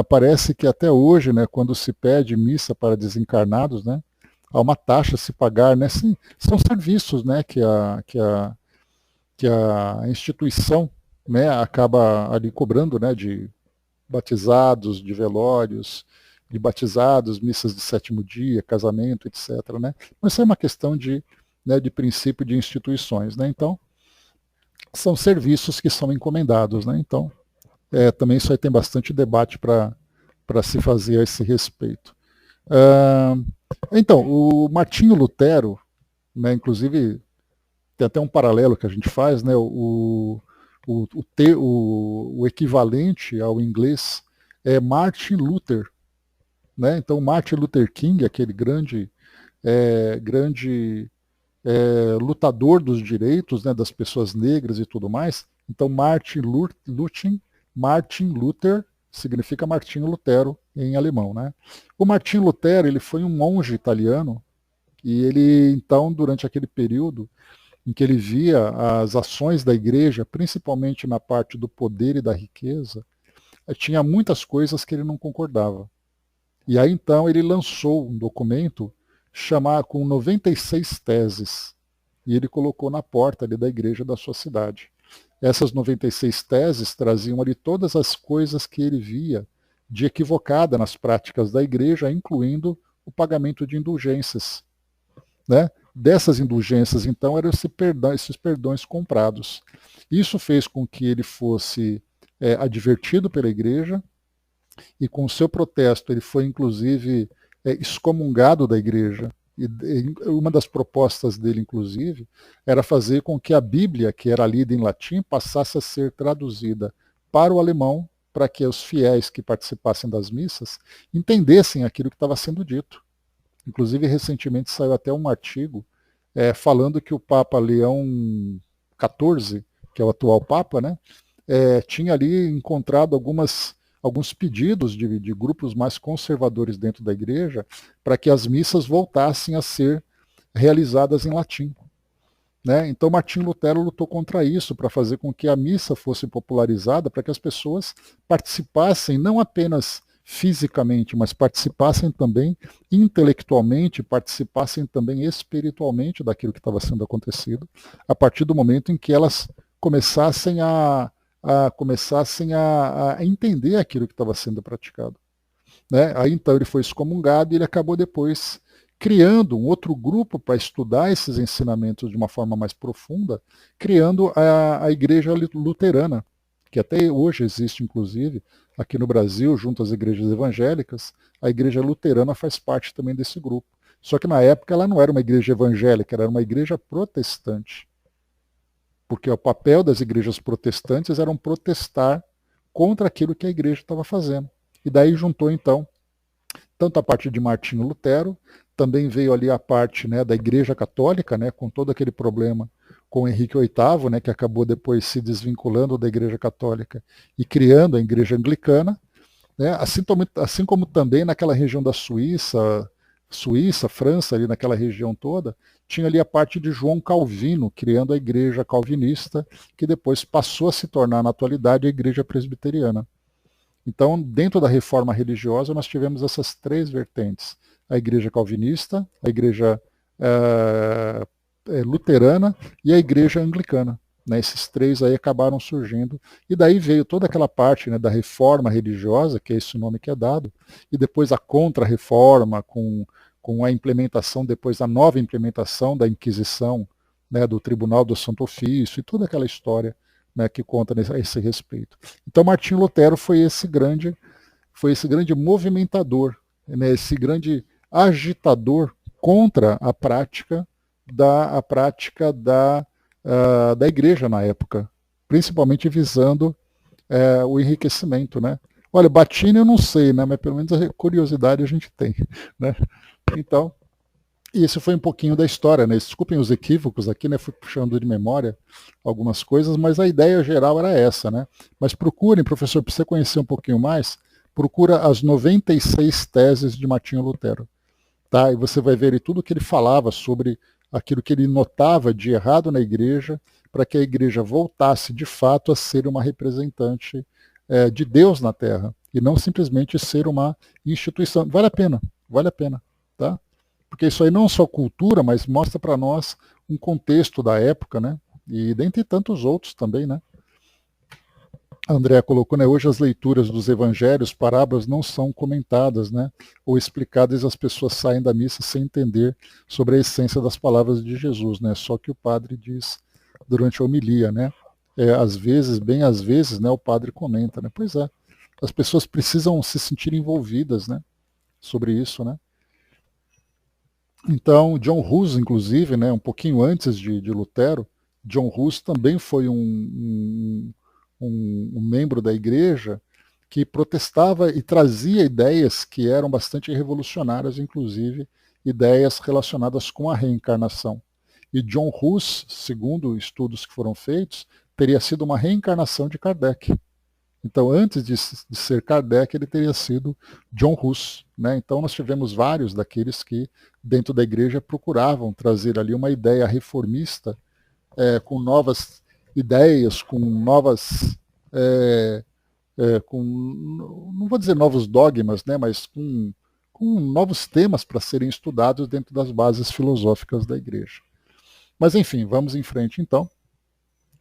Parece que até hoje, né, quando se pede missa para desencarnados, né, há uma taxa a se pagar. Né? Sim, são serviços, né, que a instituição, né, acaba ali cobrando, né, de batizados, de velórios, de batizados, missas de sétimo dia, casamento, etc. Né? Mas isso é uma questão de princípio de instituições. Né? Então, são serviços que são encomendados. Né? Então, também isso aí tem bastante debate para se fazer a esse respeito. Então, o Martinho Lutero, né, inclusive, tem até um paralelo que a gente faz, né, o equivalente ao inglês é Martin Luther. Né? Então, Martin Luther King, aquele grande lutador dos direitos, né, das pessoas negras e tudo mais. Então, Martin Luther significa Martinho Lutero em alemão. Né? O Martinho Lutero ele foi um monge italiano e ele, então, durante aquele período em que ele via as ações da igreja, principalmente na parte do poder e da riqueza, tinha muitas coisas que ele não concordava. E aí, então, ele lançou um documento com 96 teses, e ele colocou na porta ali da igreja da sua cidade. Essas 96 teses traziam ali todas as coisas que ele via de equivocada nas práticas da igreja, incluindo o pagamento de indulgências. Né? Dessas indulgências, então, eram esses perdões comprados. Isso fez com que ele fosse advertido pela igreja, e com o seu protesto ele foi, inclusive, excomungado da igreja. E uma das propostas dele, inclusive, era fazer com que a Bíblia, que era lida em latim, passasse a ser traduzida para o alemão, para que os fiéis que participassem das missas entendessem aquilo que estava sendo dito. Inclusive, recentemente saiu até um artigo falando que o Papa Leão XIV, que é o atual Papa, né, tinha ali encontrado alguns pedidos de grupos mais conservadores dentro da igreja para que as missas voltassem a ser realizadas em latim. Né? Então Martinho Lutero lutou contra isso, para fazer com que a missa fosse popularizada, para que as pessoas participassem não apenas fisicamente, mas participassem também intelectualmente, participassem também espiritualmente daquilo que estava sendo acontecido, a partir do momento em que elas começassem a entender aquilo que estava sendo praticado. Né? Aí então ele foi excomungado e ele acabou depois criando um outro grupo para estudar esses ensinamentos de uma forma mais profunda, criando a Igreja Luterana, que até hoje existe, inclusive, aqui no Brasil, junto às igrejas evangélicas, a Igreja Luterana faz parte também desse grupo. Só que na época ela não era uma igreja evangélica, era uma igreja protestante. Porque o papel das igrejas protestantes era protestar contra aquilo que a igreja estava fazendo. E daí juntou, então, tanto a parte de Martinho Lutero, também veio ali a parte, né, da Igreja Católica, né, com todo aquele problema com Henrique VIII, né, que acabou depois se desvinculando da Igreja Católica e criando a Igreja Anglicana, né, assim como também naquela região da Suíça, França, ali naquela região toda, tinha ali a parte de João Calvino, criando a Igreja Calvinista, que depois passou a se tornar, na atualidade, a Igreja Presbiteriana. Então, dentro da reforma religiosa, nós tivemos essas três vertentes: a Igreja Calvinista, a Igreja Luterana e a Igreja Anglicana. Né? Esses três aí acabaram surgindo, e daí veio toda aquela parte, né, da reforma religiosa, que é esse o nome que é dado, e depois a contra-reforma, com a implementação, depois a nova implementação da Inquisição, né, do Tribunal do Santo Ofício, e toda aquela história, né, que conta a esse respeito. Então Martinho Lutero foi esse grande movimentador, né, esse grande agitador contra a prática da igreja na época, principalmente visando o enriquecimento. Né? Olha, Batina eu não sei, né, mas pelo menos a curiosidade a gente tem. Né? Então, isso foi um pouquinho da história, né? Desculpem os equívocos aqui, né? Fui puxando de memória algumas coisas, mas a ideia geral era essa, né? Mas procurem, professor, para você conhecer um pouquinho mais, procura as 96 teses de Martinho Lutero, tá? E você vai ver tudo o que ele falava sobre aquilo que ele notava de errado na igreja, para que a igreja voltasse de fato a ser uma representante de Deus na Terra, e não simplesmente ser uma instituição. Vale a pena, tá? Porque isso aí não é só cultura, mas mostra para nós um contexto da época, né? E dentre tantos outros também, né? A Andrea colocou, né? Hoje as leituras dos evangelhos, parábolas não são comentadas, né? Ou explicadas, e as pessoas saem da missa sem entender sobre a essência das palavras de Jesus, né? Só que o padre diz durante a homilia, né? Às vezes, bem às vezes, né? O padre comenta, né? Pois é. As pessoas precisam se sentir envolvidas, né? Sobre isso, né? Então, John Hus, inclusive, né, um pouquinho antes de Lutero, John Hus também foi um membro da igreja que protestava e trazia ideias que eram bastante revolucionárias, inclusive ideias relacionadas com a reencarnação. E John Hus, segundo estudos que foram feitos, teria sido uma reencarnação de Kardec. Então, antes de ser Kardec, ele teria sido John Hus. Né? Então, nós tivemos vários daqueles que, dentro da igreja, procuravam trazer ali uma ideia reformista, com novas ideias, com novas. Não vou dizer novos dogmas, né? Mas com novos temas para serem estudados dentro das bases filosóficas da igreja. Mas, enfim, vamos em frente então.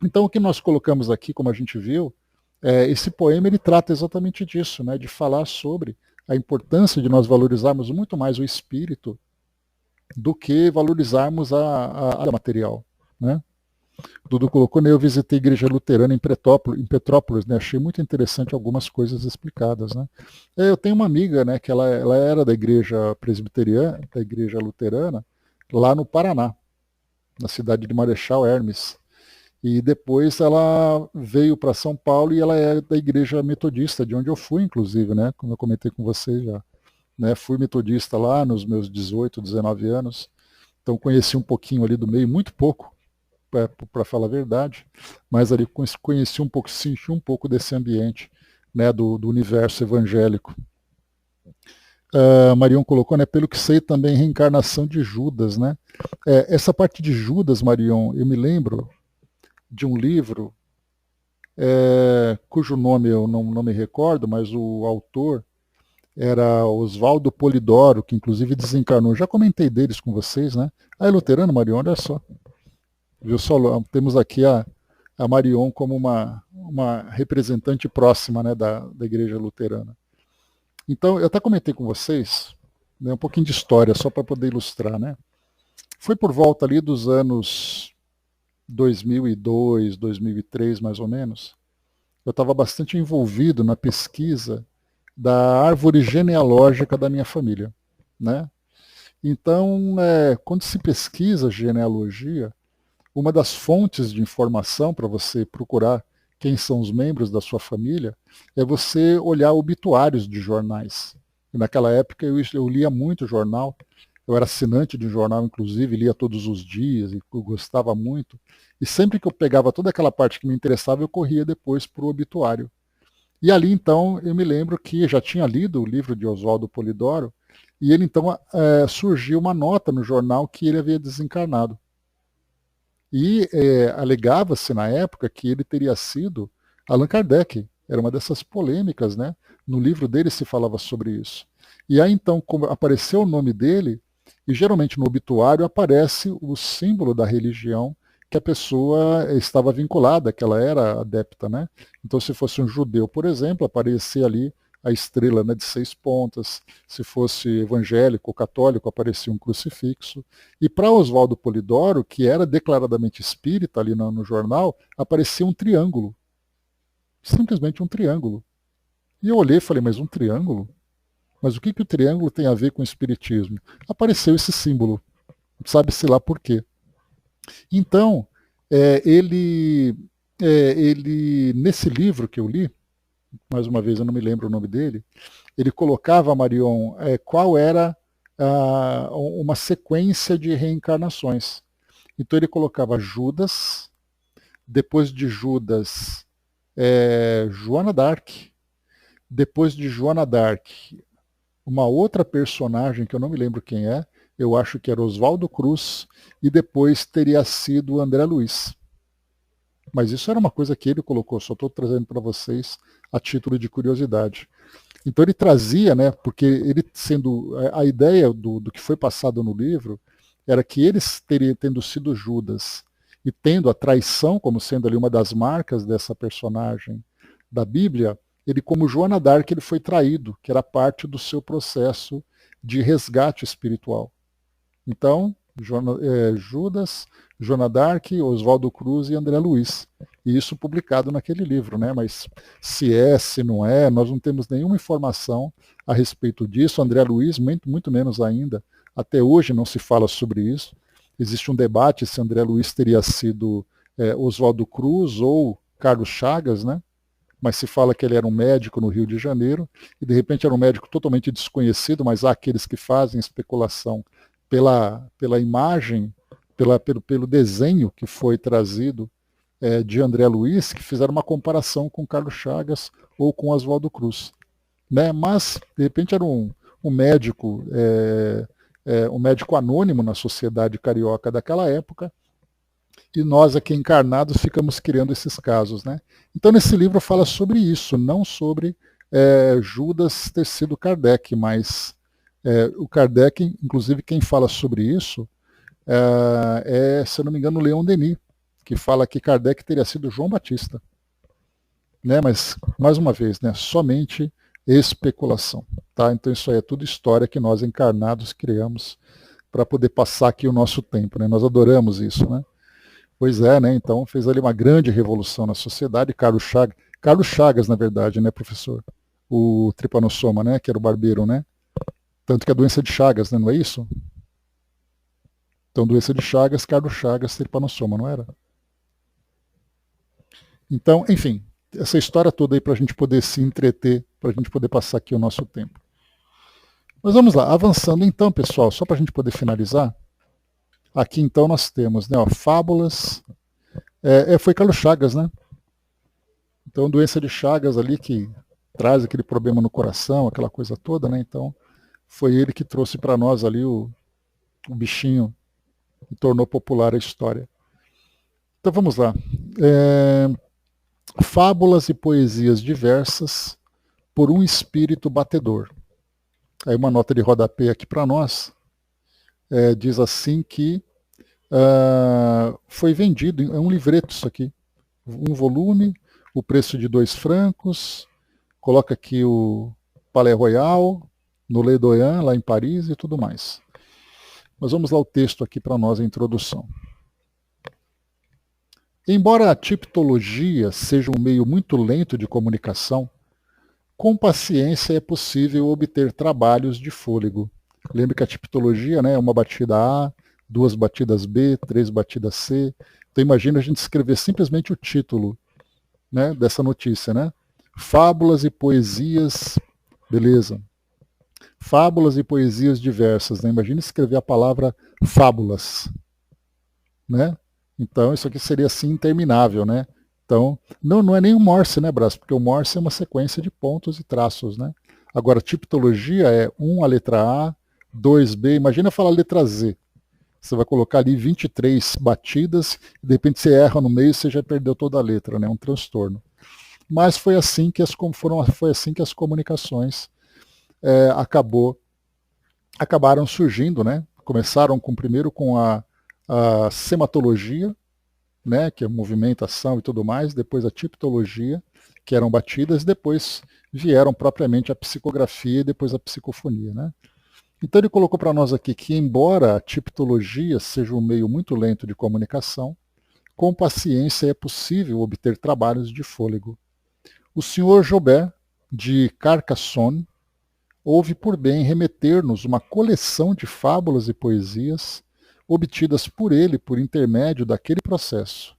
Então, o que nós colocamos aqui, como a gente viu, esse poema ele trata exatamente disso, né, de falar sobre a importância de nós valorizarmos muito mais o espírito do que valorizarmos a material. Né? Dudu colocou, né, eu visitei a igreja luterana em Petrópolis, né, achei muito interessante algumas coisas explicadas. Né? Eu tenho uma amiga, né, que ela era da igreja presbiteriana, da igreja luterana, lá no Paraná, na cidade de Marechal Hermes. E depois ela veio para São Paulo e ela é da igreja metodista, de onde eu fui, inclusive, né? Como eu comentei com você já. Né? Fui metodista lá nos meus 18, 19 anos. Então conheci um pouquinho ali do meio, muito pouco, para falar a verdade, mas ali conheci um pouco, senti um pouco desse ambiente, né, do universo evangélico. Marion colocou, né, pelo que sei também reencarnação de Judas, né? Essa parte de Judas, Marion, eu me lembro de um livro cujo nome eu não me recordo, mas o autor era Oswaldo Polidoro, que inclusive desencarnou. Já comentei deles com vocês, né? É luterano, Marion, olha só. Viu só, temos aqui a Marion como uma representante próxima, né, da igreja luterana. Então, eu até comentei com vocês, né, um pouquinho de história, só para poder ilustrar, né? Foi por volta ali dos anos 2002, 2003, mais ou menos. Eu estava bastante envolvido na pesquisa da árvore genealógica da minha família, né? Então, quando se pesquisa genealogia, uma das fontes de informação para você procurar quem são os membros da sua família é você olhar obituários de jornais. E naquela época eu lia muito jornal, eu era assinante de um jornal, inclusive, lia todos os dias e eu gostava muito. E sempre que eu pegava toda aquela parte que me interessava, eu corria depois para o obituário. E ali, então, eu me lembro que já tinha lido o livro de Oswaldo Polidoro, e ele, então, surgiu uma nota no jornal que ele havia desencarnado. E alegava-se na época que ele teria sido Allan Kardec. Era uma dessas polêmicas, né? No livro dele se falava sobre isso. E aí então apareceu o nome dele, e geralmente no obituário aparece o símbolo da religião que a pessoa estava vinculada, que ela era adepta, né? Então se fosse um judeu, por exemplo, aparecia ali a estrela, né, de 6 pontas. Se fosse evangélico ou católico, aparecia um crucifixo. E para Oswaldo Polidoro, que era declaradamente espírita ali no jornal, aparecia um triângulo. Simplesmente um triângulo. E eu olhei e falei, mas um triângulo? Mas o que o triângulo tem a ver com o espiritismo? Apareceu esse símbolo. Sabe-se lá por quê. Então, ele, nesse livro que eu li, mais uma vez eu não me lembro o nome dele, ele colocava, Marion, qual era uma sequência de reencarnações. Então ele colocava Judas, depois de Judas, Joana d'Arc, depois de Joana d'Arc, uma outra personagem que eu não me lembro quem é, eu acho que era Oswaldo Cruz, e depois teria sido André Luiz. Mas isso era uma coisa que ele colocou, só estou trazendo para vocês a título de curiosidade. Então ele trazia, né, porque ele sendo a ideia do que foi passado no livro era que eles tendo sido Judas e tendo a traição como sendo ali uma das marcas dessa personagem da Bíblia, ele como Joana d'Arc ele foi traído, que era parte do seu processo de resgate espiritual. Então, Judas, Joana d'Arc, Oswaldo Cruz e André Luiz. E isso publicado naquele livro, né? Mas se não é, nós não temos nenhuma informação a respeito disso. André Luiz, muito menos ainda. Até hoje não se fala sobre isso. Existe um debate se André Luiz teria sido Oswaldo Cruz ou Carlos Chagas, né? Mas se fala que ele era um médico no Rio de Janeiro, e de repente era um médico totalmente desconhecido, mas há aqueles que fazem especulação pela imagem, pelo desenho que foi trazido de André Luiz, que fizeram uma comparação com Carlos Chagas ou com Oswaldo Cruz. Né? Mas, de repente, era um médico, um médico anônimo na sociedade carioca daquela época, e nós aqui encarnados ficamos criando esses casos. Né? Então, nesse livro fala sobre isso, não sobre Judas ter sido Kardec, mas o Kardec, inclusive quem fala sobre isso, se eu não me engano, Leon Denis, que fala que Kardec teria sido João Batista. Né? Mas, mais uma vez, né? Somente especulação. Tá? Então isso aí é tudo história que nós encarnados criamos para poder passar aqui o nosso tempo. Né? Nós adoramos isso. Né? Pois é, né? Então fez ali uma grande revolução na sociedade. Carlos Chagas, na verdade, né, professor? O tripanossoma, né? Que era o barbeiro, né? Tanto que a doença de Chagas, né? Não é isso? Então, doença de Chagas, Carlos Chagas, tripanossoma, não era? Então, enfim, essa história toda aí para a gente poder se entreter, para a gente poder passar aqui o nosso tempo. Mas vamos lá, avançando então, pessoal, só para a gente poder finalizar. Aqui então nós temos, né, ó, fábulas. Foi Carlos Chagas, né? Então, doença de Chagas ali que traz aquele problema no coração, aquela coisa toda, né? Então, foi ele que trouxe para nós ali o bichinho e tornou popular a história. Então vamos lá. Fábulas e poesias diversas por um espírito batedor. Aí uma nota de rodapé aqui para nós. Diz assim que foi vendido, é um livreto isso aqui, um volume, o preço de 2 francos, coloca aqui o Palais Royal, no Le Doyen, lá em Paris e tudo mais. Mas vamos lá o texto aqui para nós, a introdução. Embora a tipologia seja um meio muito lento de comunicação, com paciência é possível obter trabalhos de fôlego. Lembre que a tipologia, né, é uma batida A, 2 batidas B, 3 batidas C. Então imagina a gente escrever simplesmente o título, né, dessa notícia, né? Fábulas e poesias, beleza. Fábulas e poesias diversas, né? Imagina escrever a palavra fábulas, né? Então isso aqui seria assim interminável, né? Então, não é nem o Morse, né, Brás? Porque o Morse é uma sequência de pontos e traços, né? Agora, tipologia é 1 a letra A, 2B, imagina falar a letra Z. Você vai colocar ali 23 batidas, de repente você erra no meio e você já perdeu toda a letra, né? Um transtorno. Mas foi assim que as comunicações acabaram surgindo, né? Começaram primeiro com a sematologia, né, que é movimentação e tudo mais, depois a tipologia, que eram batidas, depois vieram propriamente a psicografia e depois a psicofonia. Né? Então ele colocou para nós aqui que, embora a tipologia seja um meio muito lento de comunicação, com paciência é possível obter trabalhos de fôlego. O Sr. Jobert, de Carcassonne, houve por bem remeter-nos uma coleção de fábulas e poesias obtidas por ele por intermédio daquele processo.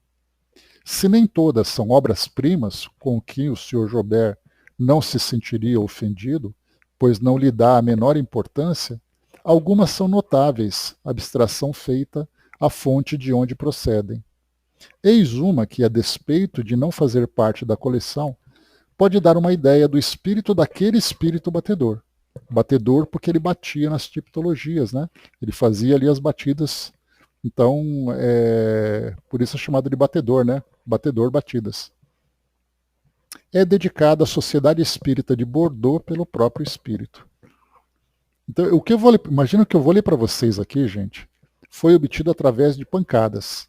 Se nem todas são obras-primas, com que o Sr. Jobert não se sentiria ofendido, pois não lhe dá a menor importância, algumas são notáveis, abstração feita à fonte de onde procedem. Eis uma que, a despeito de não fazer parte da coleção, pode dar uma ideia do espírito daquele espírito batedor. Batedor porque ele batia nas tipologias, né? Ele fazia ali as batidas. Então, por isso é chamado de batedor, né? Batedor, batidas. É dedicada à Sociedade Espírita de Bordeaux pelo próprio espírito. Então, imagina que eu vou ler para vocês aqui, gente, foi obtido através de pancadas.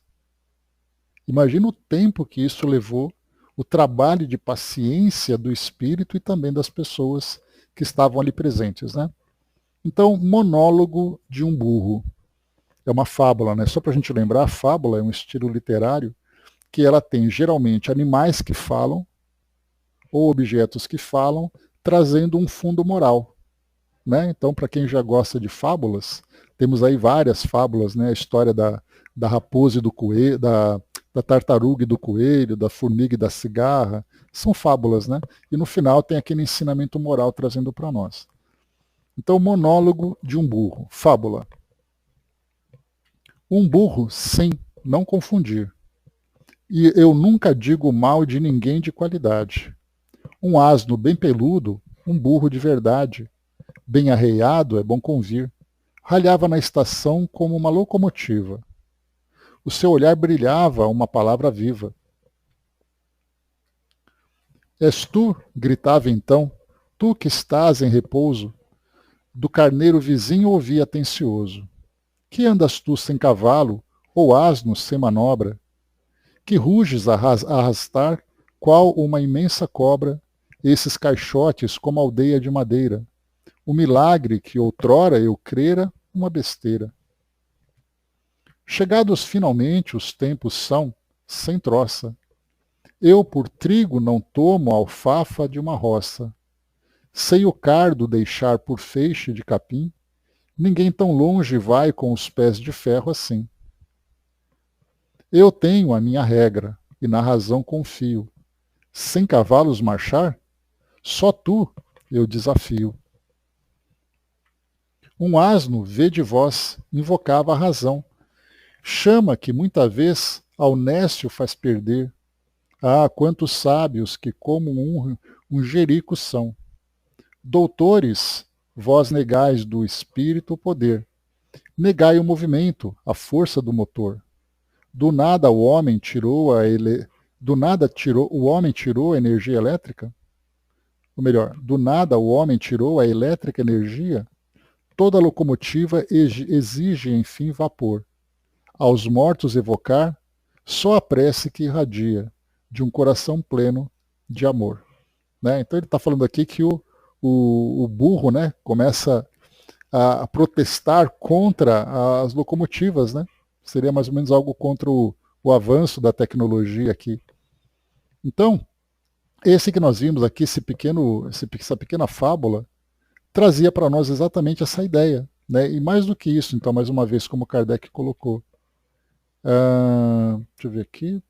Imagina o tempo que isso levou, o trabalho de paciência do espírito e também das pessoas que estavam ali presentes, né? Então, monólogo de um burro. É uma fábula, né? Só para a gente lembrar, a fábula é um estilo literário que ela tem geralmente animais que falam ou objetos que falam, trazendo um fundo moral. Né? Então, para quem já gosta de fábulas, temos aí várias fábulas, né? A história da raposa e do coelho, da tartaruga e do coelho, da formiga e da cigarra, são fábulas, né? E no final tem aquele ensinamento moral trazendo para nós. Então, monólogo de um burro, fábula. Um burro, sim, não confundir. E eu nunca digo mal de ninguém de qualidade. Um asno bem peludo, um burro de verdade. Bem arreiado, é bom convir. Ralhava na estação como uma locomotiva. O seu olhar brilhava uma palavra viva. És tu, gritava então, tu que estás em repouso. Do carneiro vizinho ouvia atencioso. Que andas tu sem cavalo, ou asno sem manobra? Que ruges a arrastar, qual uma imensa cobra, esses caixotes como aldeia de madeira? O milagre que outrora eu crera, uma besteira. Chegados finalmente os tempos são, sem troça. Eu por trigo não tomo a alfafa de uma roça. Sei o cardo deixar por feixe de capim, ninguém tão longe vai com os pés de ferro assim. Eu tenho a minha regra, e na razão confio. Sem cavalos marchar? Só tu eu desafio. Um asno, vê de vós, invocava a razão. Chama que muita vez ao nécio faz perder. Ah, quantos sábios que como um jerico são. Doutores, vós negais do espírito o poder. Negai o movimento, a força do motor. Do nada o homem tirou do nada o homem tirou a energia elétrica? Ou melhor, do nada o homem tirou a elétrica energia? Toda locomotiva exige, enfim, vapor. Aos mortos evocar, só a prece que irradia, de um coração pleno de amor. Né? Então ele está falando aqui que o burro, né, começa a protestar contra as locomotivas, né? Seria mais ou menos algo contra o avanço da tecnologia aqui. Então, esse que nós vimos aqui, essa pequena fábula, trazia para nós exatamente essa ideia. Né? E mais do que isso, então, mais uma vez, como Kardec colocou. Deixa eu ver aqui.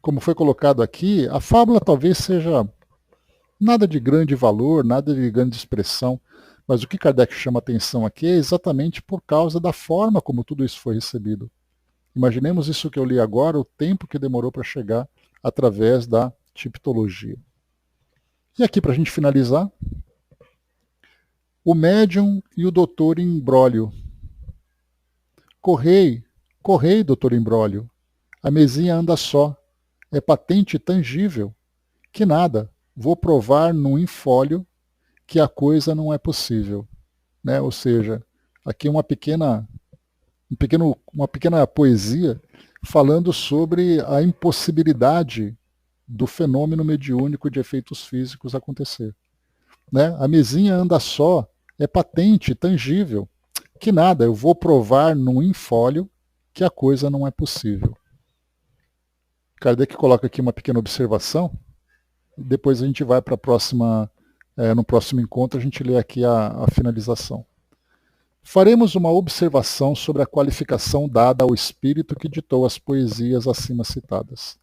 Como foi colocado aqui, a fábula talvez seja nada de grande valor, nada de grande expressão, mas o que Kardec chama atenção aqui é exatamente por causa da forma como tudo isso foi recebido. Imaginemos isso que eu li agora, o tempo que demorou para chegar através da tipologia. E aqui, para a gente finalizar, o médium e o doutor Imbróglio. Correi, correi, doutor Imbróglio. A mesinha anda só. É patente tangível. Que nada, vou provar num infólio que a coisa não é possível. Né? Ou seja, aqui uma pequena poesia falando sobre a impossibilidade do fenômeno mediúnico de efeitos físicos acontecer. Né? A mesinha anda só, é patente, tangível. Que nada, eu vou provar num infólio que a coisa não é possível. Kardec coloca aqui uma pequena observação, depois a gente vai para a próxima, no próximo encontro a gente lê aqui a finalização. Faremos uma observação sobre a qualificação dada ao espírito que ditou as poesias acima citadas.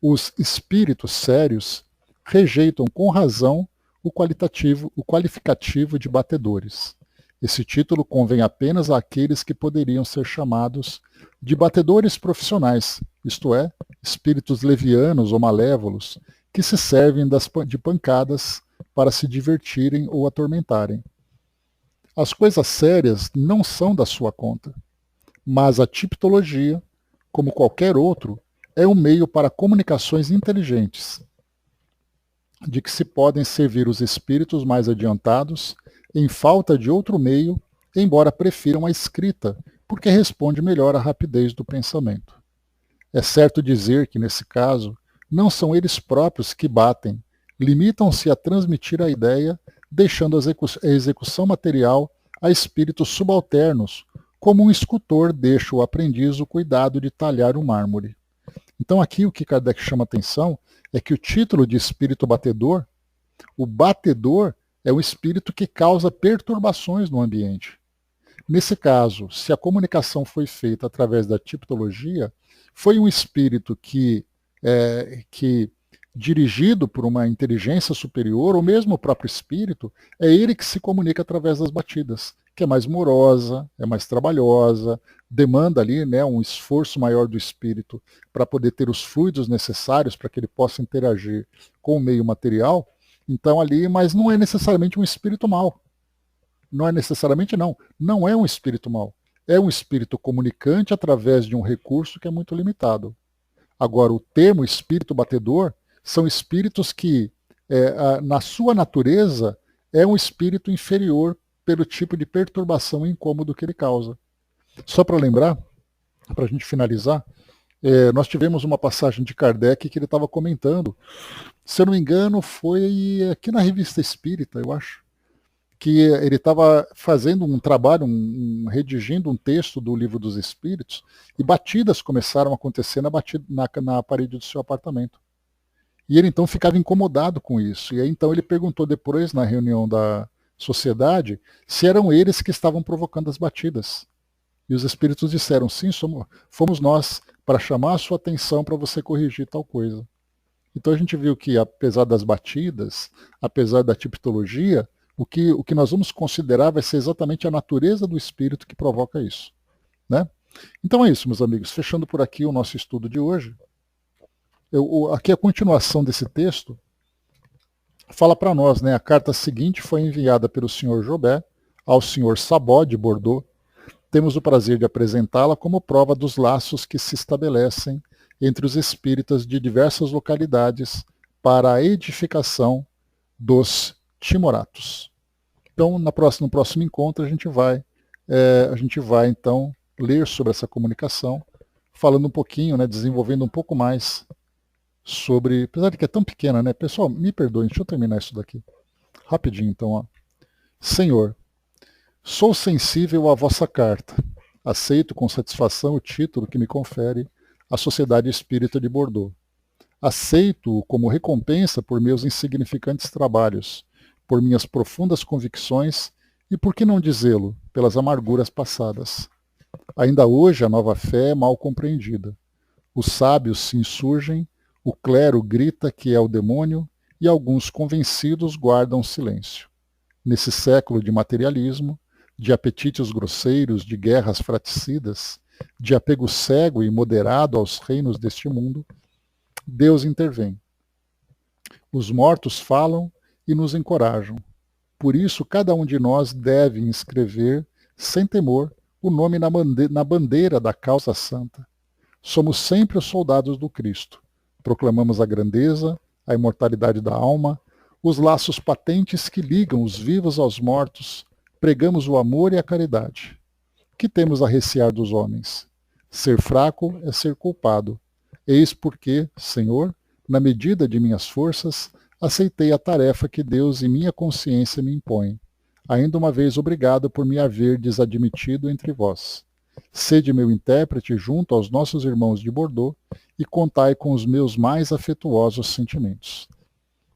Os espíritos sérios rejeitam com razão o qualificativo de batedores. Esse título convém apenas àqueles que poderiam ser chamados de batedores profissionais, isto é, espíritos levianos ou malévolos, que se servem de pancadas para se divertirem ou atormentarem. As coisas sérias não são da sua conta, mas a tipologia, como qualquer outro, é um meio para comunicações inteligentes, de que se podem servir os espíritos mais adiantados, em falta de outro meio, embora prefiram a escrita, porque responde melhor à rapidez do pensamento. É certo dizer que, nesse caso, não são eles próprios que batem, limitam-se a transmitir a ideia, deixando a execução material a espíritos subalternos, como um escultor deixa o aprendiz o cuidado de talhar o mármore. Então aqui o que Kardec chama atenção é que o título de espírito batedor, o batedor é o espírito que causa perturbações no ambiente. Nesse caso, se a comunicação foi feita através da tipologia, foi um espírito que dirigido por uma inteligência superior, ou mesmo o próprio espírito, é ele que se comunica através das batidas, que é mais morosa, é mais trabalhosa, demanda ali, né, um esforço maior do espírito para poder ter os fluidos necessários para que ele possa interagir com o meio material. Então ali, mas não é necessariamente um espírito mau. Não é necessariamente não é um espírito mau. É um espírito comunicante através de um recurso que é muito limitado. Agora, o termo espírito batedor são espíritos que, na sua natureza, é um espírito inferior pelo tipo de perturbação e incômodo que ele causa. Só para lembrar, para a gente finalizar, nós tivemos uma passagem de Kardec que ele estava comentando, se eu não me engano, foi aqui na Revista Espírita, eu acho, que ele estava fazendo um trabalho, redigindo um texto do Livro dos Espíritos, e batidas começaram a acontecer na parede do seu apartamento. E ele então ficava incomodado com isso. E aí então ele perguntou depois, na reunião da sociedade, se eram eles que estavam provocando as batidas. E os espíritos disseram, sim, fomos nós, para chamar a sua atenção para você corrigir tal coisa. Então a gente viu que, apesar das batidas, apesar da tipologia, o que nós vamos considerar vai ser exatamente a natureza do espírito que provoca isso. né? Então é isso, meus amigos. Fechando por aqui o nosso estudo de hoje. Aqui a continuação desse texto fala para nós, né? A carta seguinte foi enviada pelo Sr. Jobert ao Sr. Sabot de Bordeaux. Temos o prazer de apresentá-la como prova dos laços que se estabelecem entre os espíritas de diversas localidades para a edificação dos timoratos. Então, no próximo encontro, a gente vai então ler sobre essa comunicação, falando um pouquinho, né, desenvolvendo um pouco mais sobre, apesar de que é tão pequena, né? Pessoal, me perdoem, deixa eu terminar isso daqui. Rapidinho, então, ó. Senhor, sou sensível à vossa carta. Aceito com satisfação o título que me confere a Sociedade Espírita de Bordeaux. Aceito-o como recompensa por meus insignificantes trabalhos, por minhas profundas convicções e, por que não dizê-lo, pelas amarguras passadas. Ainda hoje a nova fé é mal compreendida. Os sábios se insurgem, o clero grita que é o demônio e alguns convencidos guardam silêncio. Nesse século de materialismo, de apetites grosseiros, de guerras fratricidas, de apego cego e moderado aos reinos deste mundo, Deus intervém. Os mortos falam e nos encorajam. Por isso, cada um de nós deve inscrever, sem temor, o nome na bandeira da causa santa. Somos sempre os soldados do Cristo. Proclamamos a grandeza, a imortalidade da alma, os laços patentes que ligam os vivos aos mortos, pregamos o amor e a caridade. Que temos a recear dos homens? Ser fraco é ser culpado. Eis porque, Senhor, na medida de minhas forças, aceitei a tarefa que Deus e minha consciência me impõem. Ainda uma vez obrigado por me haver desadmitido entre vós. Sede meu intérprete junto aos nossos irmãos de Bordeaux e contai com os meus mais afetuosos sentimentos.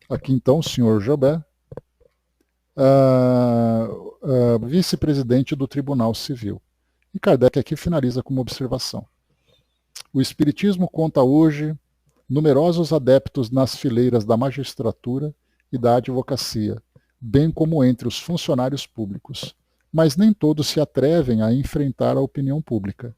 Aqui então o Sr. Jobert, vice-presidente do Tribunal Civil. E Kardec aqui finaliza com uma observação. O Espiritismo conta hoje numerosos adeptos nas fileiras da magistratura e da advocacia, bem como entre os funcionários públicos, mas nem todos se atrevem a enfrentar a opinião pública.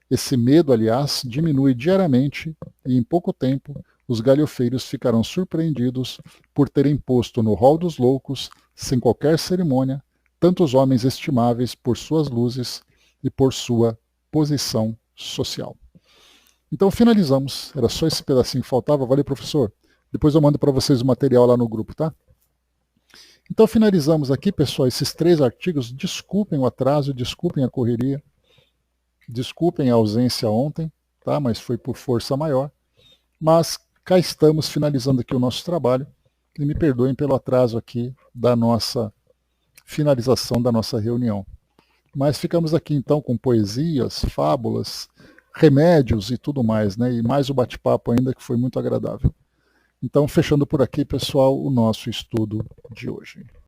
Esse medo, aliás, diminui diariamente e em pouco tempo os galhofeiros ficarão surpreendidos por terem posto no rol dos loucos, sem qualquer cerimônia, tantos homens estimáveis por suas luzes e por sua posição social. Então finalizamos. Era só esse pedacinho que faltava. Valeu, professor. Depois eu mando para vocês o material lá no grupo, tá? Então finalizamos aqui, pessoal, esses 3 artigos. Desculpem o atraso, desculpem a correria, desculpem a ausência ontem, tá? Mas foi por força maior. Mas cá estamos finalizando aqui o nosso trabalho. E me perdoem pelo atraso aqui da nossa finalização da nossa reunião. Mas ficamos aqui então com poesias, fábulas, remédios e tudo mais, né? E mais o bate-papo ainda, que foi muito agradável. Então, fechando por aqui, pessoal, o nosso estudo de hoje.